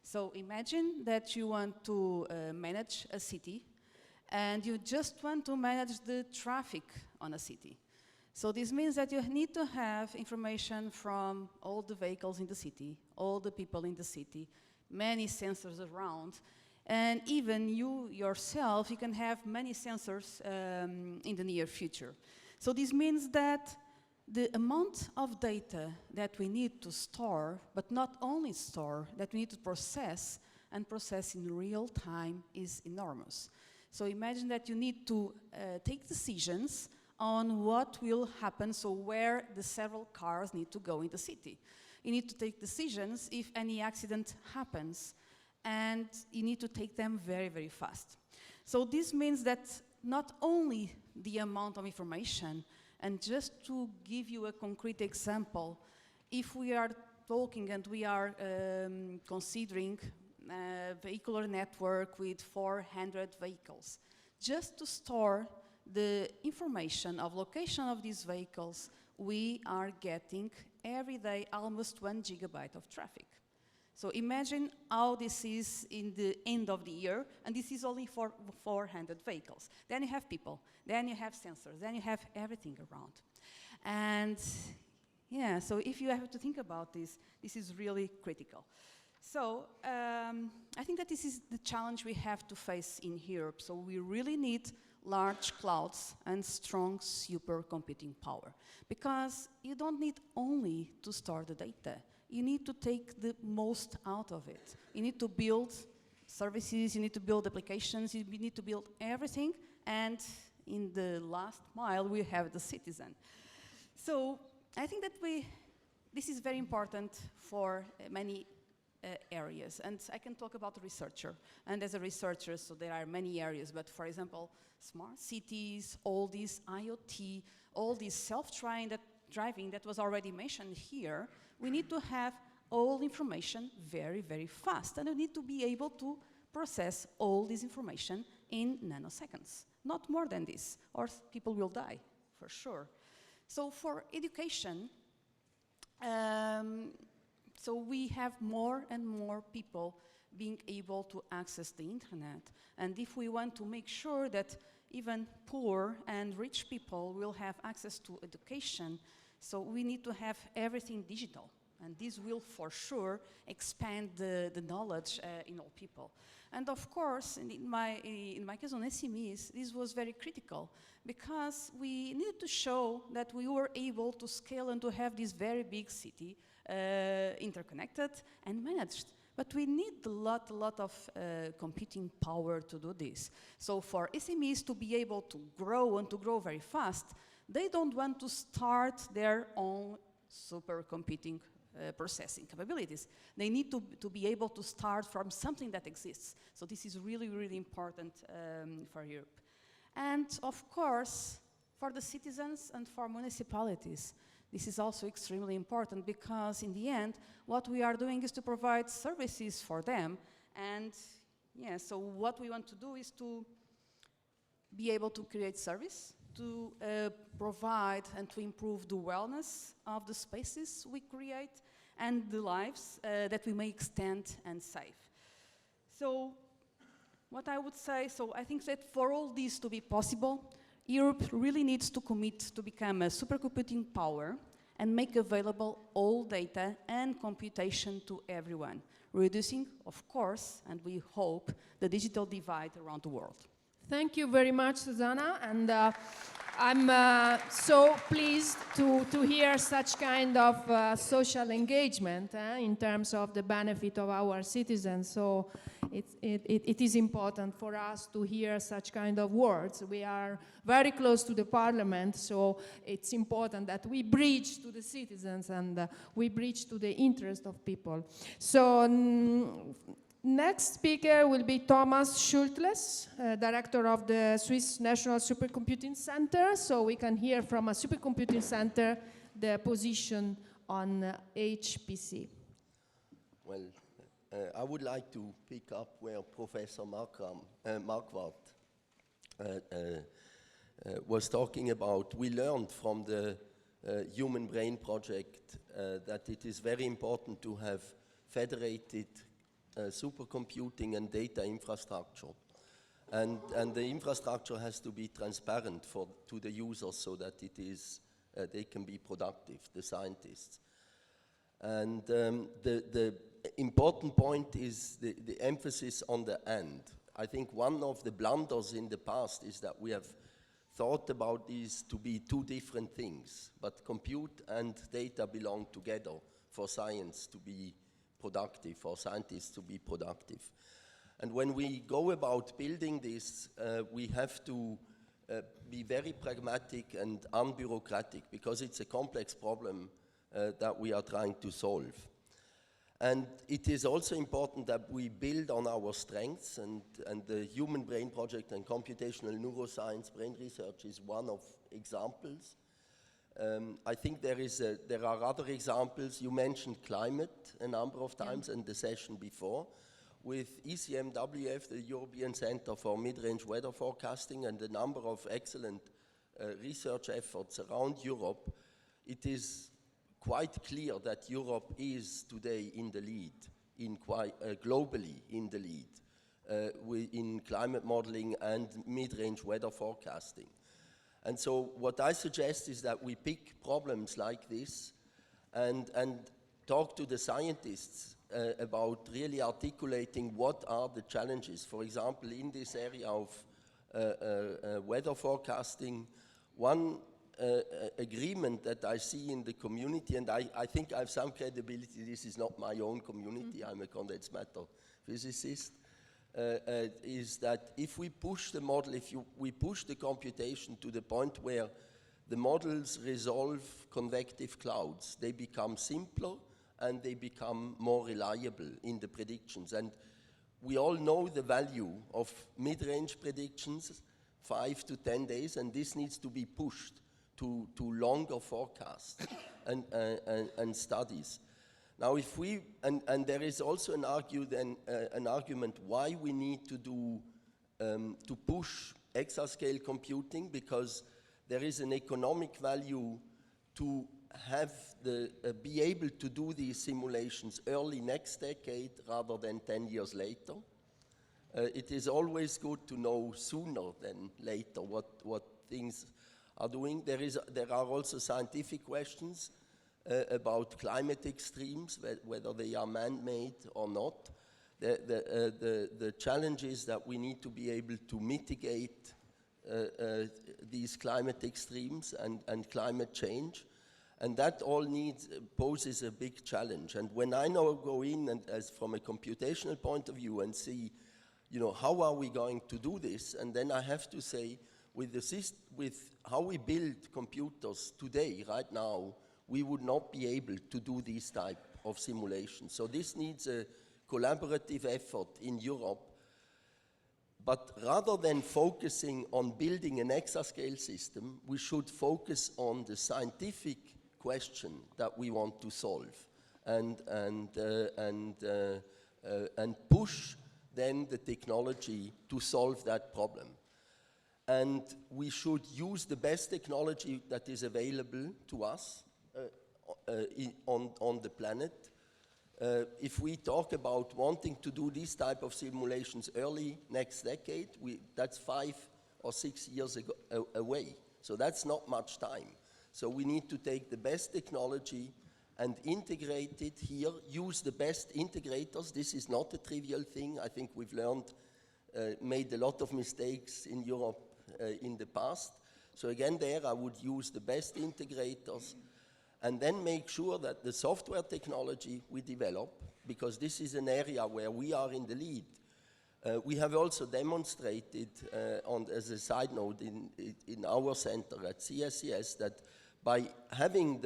So imagine that you want to manage a city, and you just want to manage the traffic on a city. So this means that you need to have information from all the vehicles in the city, all the people in the city, many sensors around, and even you yourself, you can have many sensors in the near future. So this means that the amount of data that we need to store, but not only store, that we need to process and process in real time is enormous. So imagine that you need to take decisions on what will happen, so where the several cars need to go in the city. You need to take decisions if any accident happens, and you need to take them very, very fast. So this means that not only the amount of information, and just to give you a concrete example, if we are talking and we are considering a vehicular network with 400 vehicles, just to store the information of location of these vehicles, we are getting every day almost 1 gigabyte of traffic. So imagine how this is in the end of the year, and this is only for 400 vehicles. Then you have people, then you have sensors, then you have everything around. And yeah, so if you have to think about this, this is really critical. So I think that this is the challenge we have to face in Europe. So we really need large clouds and strong supercomputing power, because you don't need only to store the data. You need to take the most out of it. You need to build services, you need to build applications, you need to build everything, and in the last mile we have the citizen. So I think that this is very important for many areas, and I can talk about a researcher. And as a researcher, so there are many areas, but for example, smart cities, all this IoT, all this self-driving that was already mentioned here, we need to have all information very, very fast, and we need to be able to process all this information in nanoseconds, not more than this, or people will die, for sure. So for education, so we have more and more people being able to access the internet. And if we want to make sure that even poor and rich people will have access to education, so we need to have everything digital. And this will for sure expand the knowledge in all people. And of course, in my case on SMEs, this was very critical because we needed to show that we were able to scale and to have this very big city interconnected and managed. But we need a lot of computing power to do this. So for SMEs to be able to grow and to grow very fast, they don't want to start their own supercomputing processing capabilities. They need to be able to start from something that exists. So this is really, really important for Europe. And of course, for the citizens and for municipalities, this is also extremely important because in the end, what we are doing is to provide services for them. And yeah, so what we want to do is to be able to create service, to provide and to improve the wellness of the spaces we create and the lives that we may extend and save. So what I would say, so I think that for all this to be possible, Europe really needs to commit to become a supercomputing power and make available all data and computation to everyone, reducing, of course, and we hope, the digital divide around the world. Thank you very much, Susanna, and I'm so pleased to hear such kind of social engagement in terms of the benefit of our citizens. So it is important for us to hear such kind of words. We are very close to the parliament, so it's important that we bridge to the citizens and we bridge to the interest of people. So next speaker will be Thomas Schultles, director of the Swiss National Supercomputing Center. So we can hear from a supercomputing center the position on HPC. Well, I would like to pick up where Professor Marquardt was talking about. We learned from the Human Brain Project that it is very important to have federated supercomputing and data infrastructure. And the infrastructure has to be transparent to the users so that it is, they can be productive, the scientists. And the important point is the emphasis on the end. I think one of the blunders in the past is that we have thought about these to be two different things, but compute and data belong together for science to be productive, for scientists to be productive. And when we go about building this, we have to be very pragmatic and unbureaucratic because it's a complex problem that we are trying to solve. And it is also important that we build on our strengths, and the Human Brain Project and computational neuroscience brain research is one of examples. I think there are other examples. You mentioned climate a number of times in the session before. With ECMWF, the European Center for Mid-Range Weather Forecasting, and a number of excellent research efforts around Europe, it is quite clear that Europe is today in the lead, globally in the lead, in climate modeling and mid-range weather forecasting. And so what I suggest is that we pick problems like this and talk to the scientists about really articulating what are the challenges. For example, in this area of weather forecasting, one agreement that I see in the community, and I think I have some credibility, this is not my own community, I'm a condensed matter physicist, is that if we push the model, we push the computation to the point where the models resolve convective clouds, they become simpler and they become more reliable in the predictions. And we all know the value of mid-range predictions, 5 to 10 days, and this needs to be pushed to longer forecasts and studies. Now, if we, and there is also an argument why we need to do, to push exascale computing, because there is an economic value to have be able to do these simulations early next decade rather than 10 years later. It is always good to know sooner than later what things are doing. There are also scientific questions. about climate extremes, whether they are man-made or not. The challenge is that we need to be able to mitigate these climate extremes and climate change. And that all poses a big challenge. And when I now go in and as from a computational point of view and see, how are we going to do this? And then I have to say, with how we build computers today, right now, we would not be able to do these type of simulations. So this needs a collaborative effort in Europe. But rather than focusing on building an exascale system, we should focus on the scientific question that we want to solve and push then the technology to solve that problem. And we should use the best technology that is available to us on the planet. If we talk about wanting to do this type of simulations early next decade, that's 5 or 6 years away. So that's not much time. So we need to take the best technology and integrate it here, use the best integrators. This is not a trivial thing. I think we've made a lot of mistakes in Europe in the past. So again, there I would use the best integrators and then make sure that the software technology we develop, because this is an area where we are in the lead. We have also demonstrated, as a side note, in our center at CSCS, that by having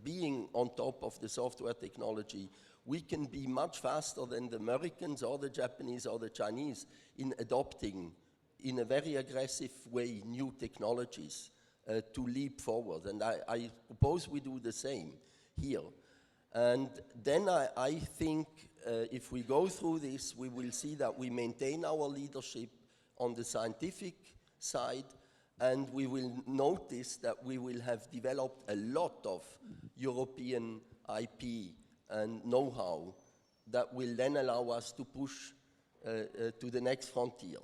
being on top of the software technology, we can be much faster than the Americans or the Japanese or the Chinese in adopting, in a very aggressive way, new technologies to leap forward. And I propose we do the same here. And then I think if we go through this, we will see that we maintain our leadership on the scientific side, and we will notice that we will have developed a lot of European IP and know-how that will then allow us to push to the next frontier.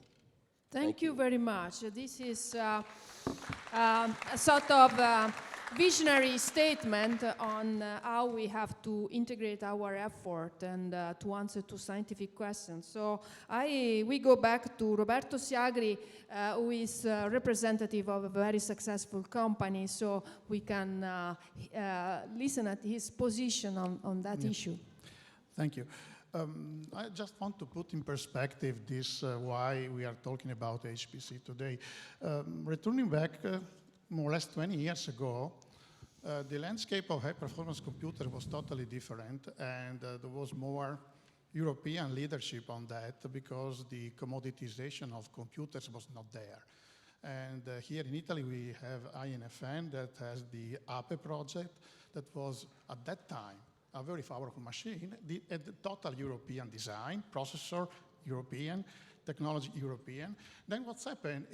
Thank you very much. This is a sort of visionary statement on how we have to integrate our effort and to answer to scientific questions. So we go back to Roberto Siagri, who is a representative of a very successful company, so we can listen at his position on that issue. Thank you. I just want to put in perspective this, why we are talking about HPC today. Returning back more or less 20 years ago, the landscape of high-performance computer was totally different, and there was more European leadership on that because the commoditization of computers was not there. And here in Italy, we have INFN that has the APE project that was, at that time, a very powerful machine, the total European design, processor European, technology European. Then what's happened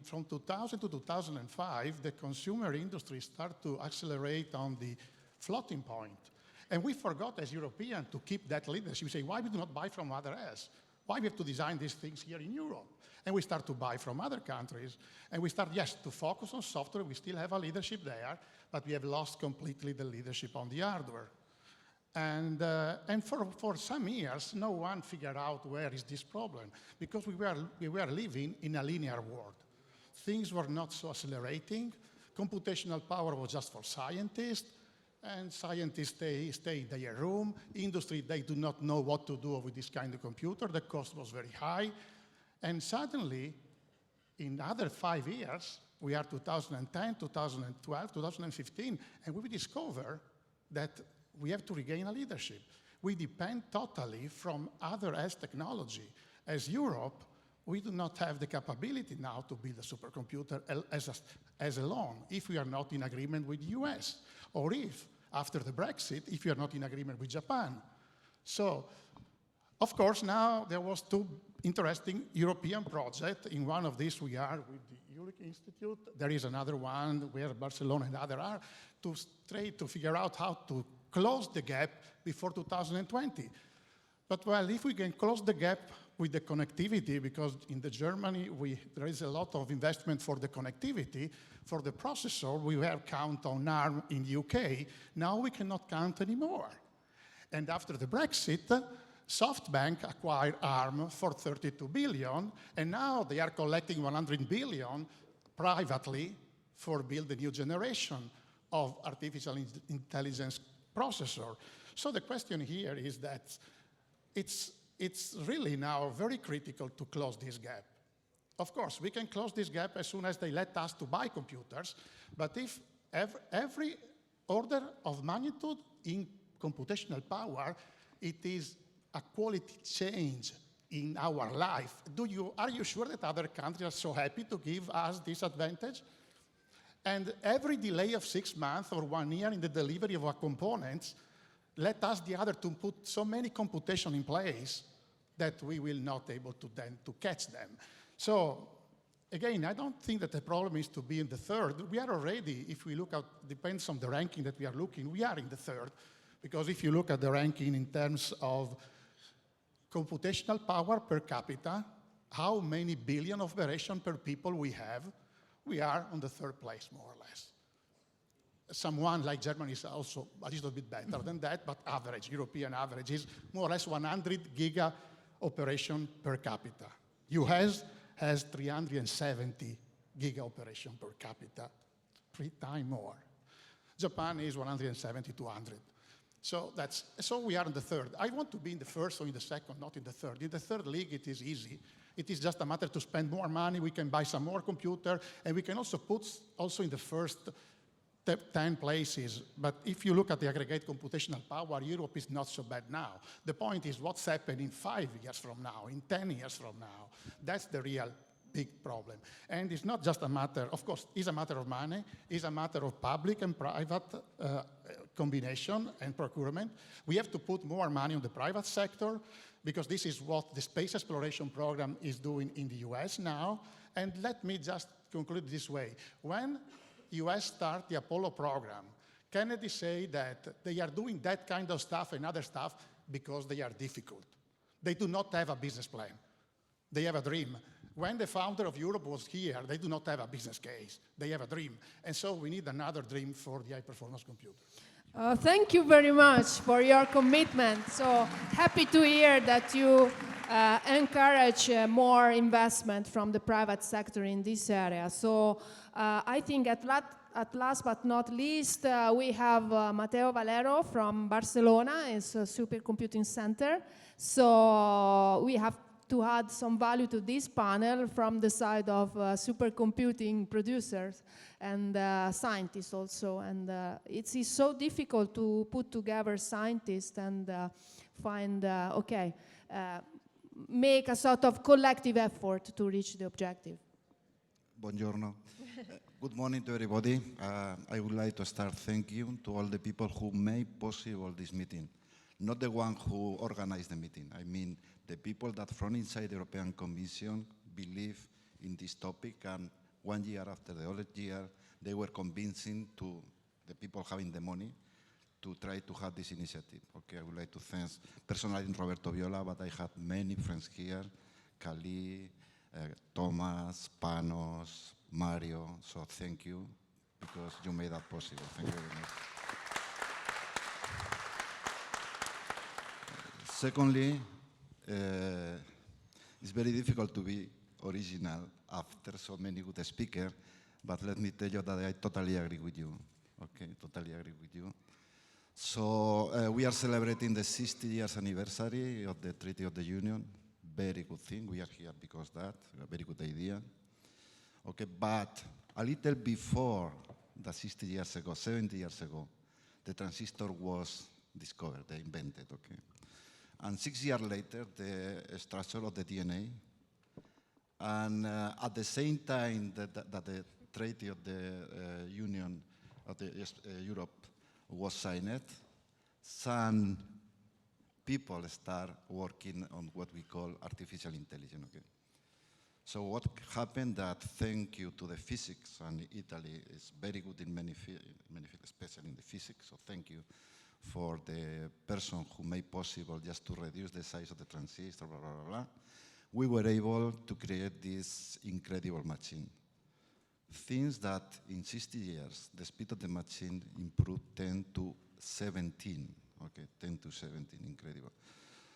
from 2000 to 2005, the consumer industry started to accelerate on the floating point. And we forgot as Europeans to keep that leadership. We say, why we do not buy from others? Why we have to design these things here in Europe? And we start to buy from other countries. And we start, yes, to focus on software. We still have a leadership there, but we have lost completely the leadership on the hardware. And for some years, no one figured out where is this problem, because we were living in a linear world. Things were not so accelerating. Computational power was just for scientists, and scientists stay in their room. Industry, they do not know what to do with this kind of computer. The cost was very high. And suddenly, in other 5 years, we are 2010, 2012, 2015, and we discover that we have to regain a leadership. We depend totally from other technology. As Europe, we do not have the capability now to build a supercomputer as alone if we are not in agreement with the US, or if, after the Brexit, if we are not in agreement with Japan. So, of course, now there was 2 interesting European projects. In one of these, we are with the Zurich Institute. There is another one where Barcelona and others are to figure out how to close the gap before 2020. But well, if we can close the gap with the connectivity, because in the Germany, there is a lot of investment for the connectivity, for the processor, we were count on ARM in the UK. Now we cannot count anymore. And after the Brexit, SoftBank acquired ARM for 32 billion, and now they are collecting 100 billion privately for build a new generation of artificial intelligence processor. So the question here is that it's really now very critical to close this gap. Of course, we can close this gap as soon as they let us to buy computers, but if every order of magnitude in computational power, it is a quality change in our life. Are you sure that other countries are so happy to give us this advantage? And every delay of 6 months or 1 year in the delivery of our components let us the other to put so many computation in place that we will not able to then to catch them. So again, I don't think that the problem is to be in the third. We are already, if we look at, depends on the ranking that we are looking, we are in the third. Because if you look at the ranking in terms of computational power per capita, how many billion of operations per people we have, we are on the third place, more or less. Someone like Germany is also a little bit better than that, but average, European average is more or less 100 giga operation per capita. US has 370 giga operation per capita, 3 times more. Japan is 170, 200. So we are in the third. I want to be in the first or in the second, not in the third. In the third league, it is easy. It is just a matter to spend more money. We can buy some more computer, and we can also put also in the first 10 places. But if you look at the aggregate computational power, Europe is not so bad now. The point is what's happening in 5 years from now, in 10 years from now. That's the real big problem. And it's not just a matter, of course, it's a matter of money, it's a matter of public and private combination and procurement. We have to put more money on the private sector because this is what the space exploration program is doing in the US now. And let me just conclude this way. When US start the Apollo program, Kennedy say that they are doing that kind of stuff and other stuff because they are difficult. They do not have a business plan. They have a dream. When the founder of Europe was here, they do not have a business case. They have a dream. And so we need another dream for the high-performance computer. Thank you very much for your commitment. So happy to hear that you encourage more investment from the private sector in this area. So I think at last but not least, we have Matteo Valero from Barcelona. It's a supercomputing center. So we have to add some value to this panel from the side of supercomputing producers and scientists also. And it is so difficult to put together scientists and find, make a sort of collective effort to reach the objective. Buongiorno. Good morning to everybody. I would like to start thank you to all the people who made possible this meeting. Not the one who organized the meeting. I mean, the people that from inside the European Commission believe in this topic, and 1 year after the other year, they were convincing to the people having the money to try to have this initiative. Okay, I would like to thank personally Roberto Viola, but I had many friends here, Kali, Thomas, Panos, Mario, so thank you, because you made that possible. Thank you very much. Secondly, it's very difficult to be original after so many good speakers, but let me tell you that I totally agree with you. Okay, totally agree with you. So we are celebrating the 60 years anniversary of the Treaty of the Union. Very good thing. We are here because of that. A very good idea. Okay, but a little before the 60 years ago, 70 years ago, the transistor was discovered, they invented. Okay. And 6 years later, the structure of the DNA. And at the same time that the Treaty of the Union of the Europe was signed, some people start working on what we call artificial intelligence. Okay. So what happened that thank you to the physics, and Italy is very good in many fields, especially in the physics, so thank you for the person who made possible just to reduce the size of the transistor, blah, blah, blah, blah, we were able to create this incredible machine. Things that in 60 years, the speed of the machine improved 10 to 17, okay, 10 to 17, incredible.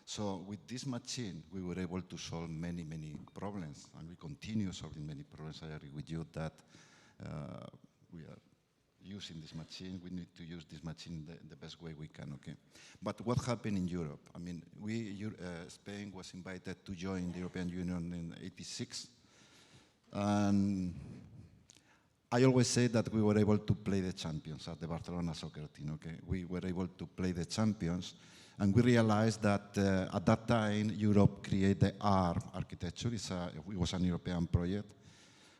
So with this machine, we were able to solve many, many problems, and we continue solving many problems. I agree with you that we are using this machine. We need to use this machine the best way we can, okay? But what happened in Europe? I mean, Spain was invited to join the European Union in '86, and I always say that we were able to play the champions at the Barcelona soccer team, okay? We were able to play the champions, and we realized that at that time, Europe created the ARM architecture. It was an European project.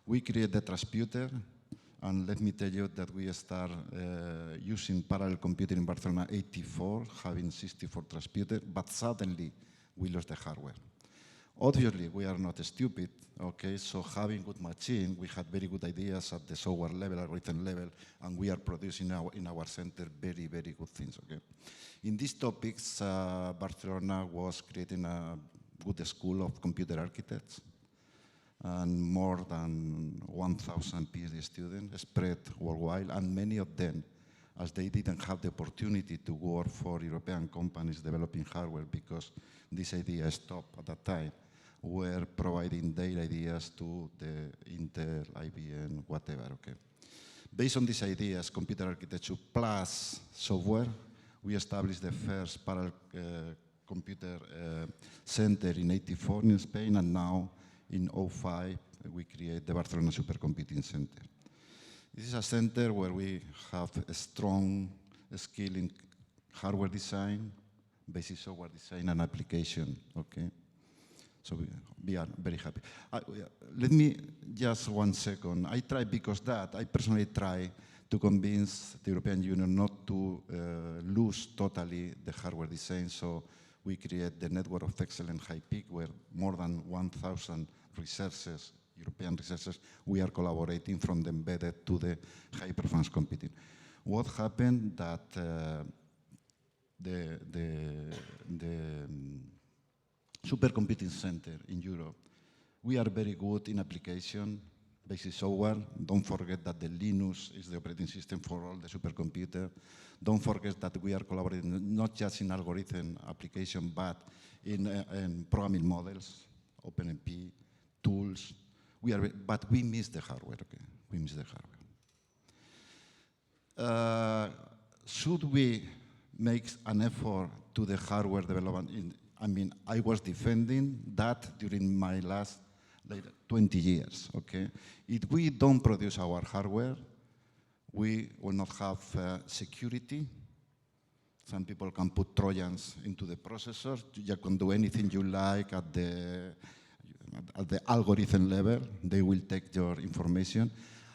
We created the transputer, and let me tell you that we start using parallel computing in Barcelona '84, having 64 transputers, but suddenly we lost the hardware. Obviously, we are not stupid, okay? So having good machine, we had very good ideas at the software level, algorithm level, and we are producing in our center very, very good things, okay? In these topics, Barcelona was creating a good school of computer architects, and more than 1,000 PhD students spread worldwide, and many of them, as they didn't have the opportunity to work for European companies developing hardware because this idea stopped at that time, were providing their ideas to the Intel, IBM, whatever, okay? Based on these ideas, computer architecture plus software, we established the first parallel computer center in '84 in Spain, and now in '05, we create the Barcelona Supercomputing Center. This is a center where we have a strong skill in hardware design, basic software design, and application, okay? So we are very happy. Let me just 1 second. I personally try to convince the European Union not to lose totally the hardware design. So we create the Network of Excellence High-Peak, where more than 1,000 researchers, European researchers, we are collaborating from the embedded to the high-performance computing. What happened that the supercomputing center in Europe, we are very good in application, basic software. Don't forget that the Linux is the operating system for all the supercomputer. Don't forget that we are collaborating not just in algorithm application, but in programming models, OpenMP, tools. But we miss the hardware, okay? We miss the hardware. Should we make an effort to the hardware development? I was defending that during my last 20 years, okay? If we don't produce our hardware, we will not have security. Some people can put Trojans into the processor. You can do anything you like at the algorithm level. They will take your information.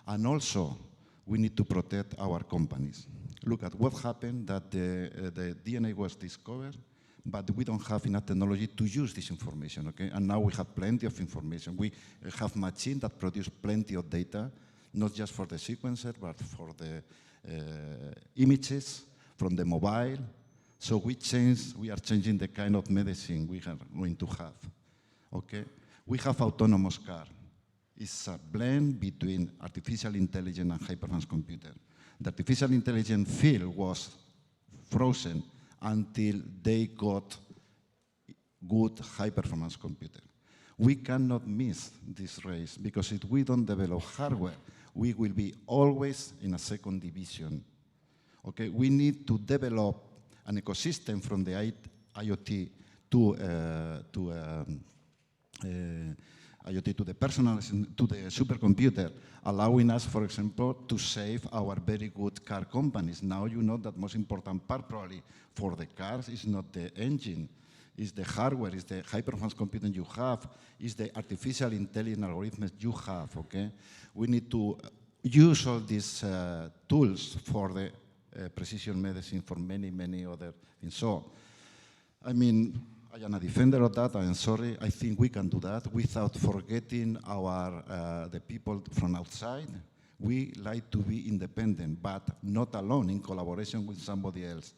And also, we need to protect our companies. Look at what happened, that the DNA was discovered, but we don't have enough technology to use this information, okay? And now we have plenty of information. We have machines that produce plenty of data, not just for the sequencer, but for the images from the mobile. So we are changing the kind of medicine we are going to have, okay? We have autonomous car. It's a blend between artificial intelligence and high-performance computer. The artificial intelligence field was frozen until they got good high-performance computer. We cannot miss this race, because if we don't develop hardware, we will be always in a second division. Okay, we need to develop an ecosystem from the IoT to the personal, to the supercomputer, allowing us, for example, to save our very good car companies. Now you know that most important part probably for the cars is not the engine, is the hardware, is the high-performance computing you have, is the artificial intelligence algorithms you have, okay? We need to use all these tools for the precision medicine, for many, many other things. So, I mean, I am a defender of that. I am sorry. I think we can do that without forgetting the people from outside. We like to be independent, but not alone, in collaboration with somebody else.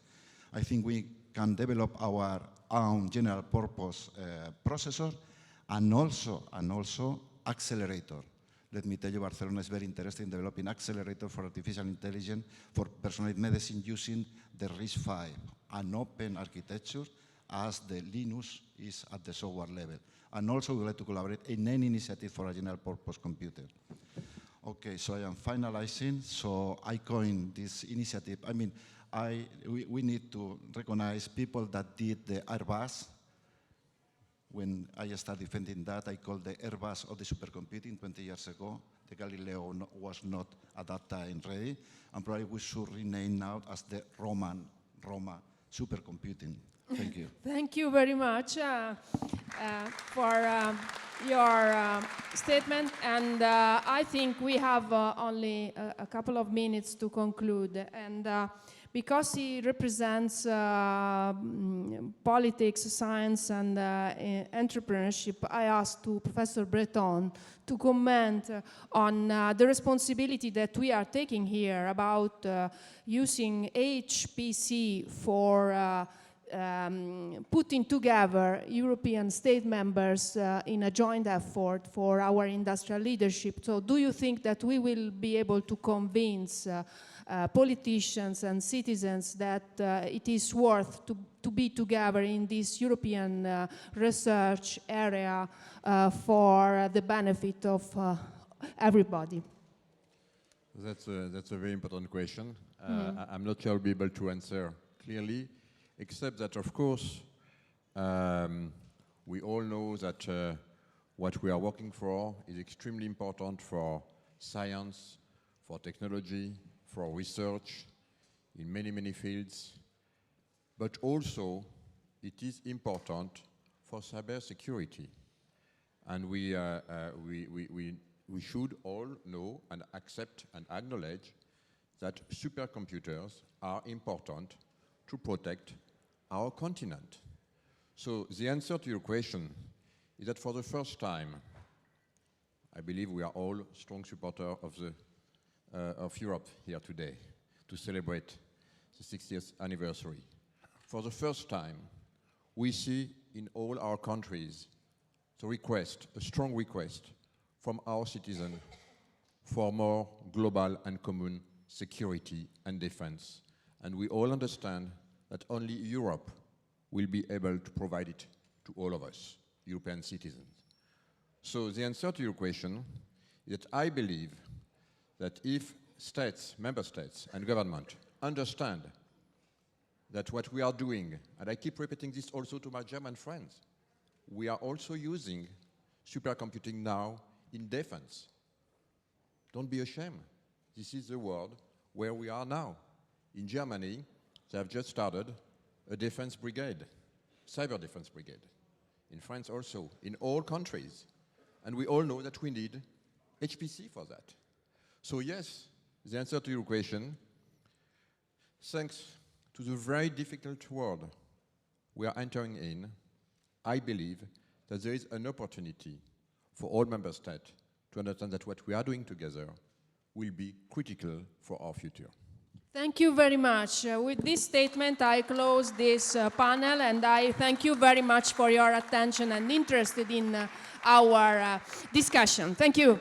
I think we can develop our own general purpose processor and also accelerator. Let me tell you, Barcelona is very interested in developing accelerator for artificial intelligence for personalized medicine using the RISC-V, an open architecture as the Linux is at the software level. And also we would like to collaborate in any initiative for a general purpose computer. Okay, so I am finalizing. So I coined this initiative. I mean, we need to recognize people that did the Airbus. When I started defending that, I called the Airbus of the supercomputing 20 years ago. The Galileo was not at that time ready, and probably we should rename now as the Roma supercomputing. Thank you. Thank you very much for your statement, and I think we have only a couple of minutes to conclude. And because he represents politics, science, and entrepreneurship, I asked to Professor Breton to comment on the responsibility that we are taking here about using HPC for putting together European state members in a joint effort for our industrial leadership. So do you think that we will be able to convince politicians and citizens that it is worth to be together in this European research area for the benefit of everybody? That's a very important question. I'm not sure I'll be able to answer clearly, except that, of course, we all know that what we are working for is extremely important for science, for technology, for research in many, many fields, but also it is important for cybersecurity. And we should all know and accept and acknowledge that supercomputers are important to protect our continent. So the answer to your question is that for the first time, I believe we are all strong supporters of Europe here today to celebrate the 60th anniversary. For the first time, we see in all our countries the request, a strong request from our citizens for more global and common security and defense. And we all understand that only Europe will be able to provide it to all of us, European citizens. So the answer to your question is that I believe that if states, member states and government understand that what we are doing, and I keep repeating this also to my German friends, we are also using supercomputing now in defense. Don't be ashamed. This is the world where we are now. In Germany, they have just started a defense brigade, cyber defense brigade. In France also, in all countries. And we all know that we need HPC for that. So yes, the answer to your question, thanks to the very difficult world we are entering in, I believe that there is an opportunity for all member states to understand that what we are doing together will be critical for our future. Thank you very much. With this statement, I close this panel, and I thank you very much for your attention and interest in our discussion. Thank you.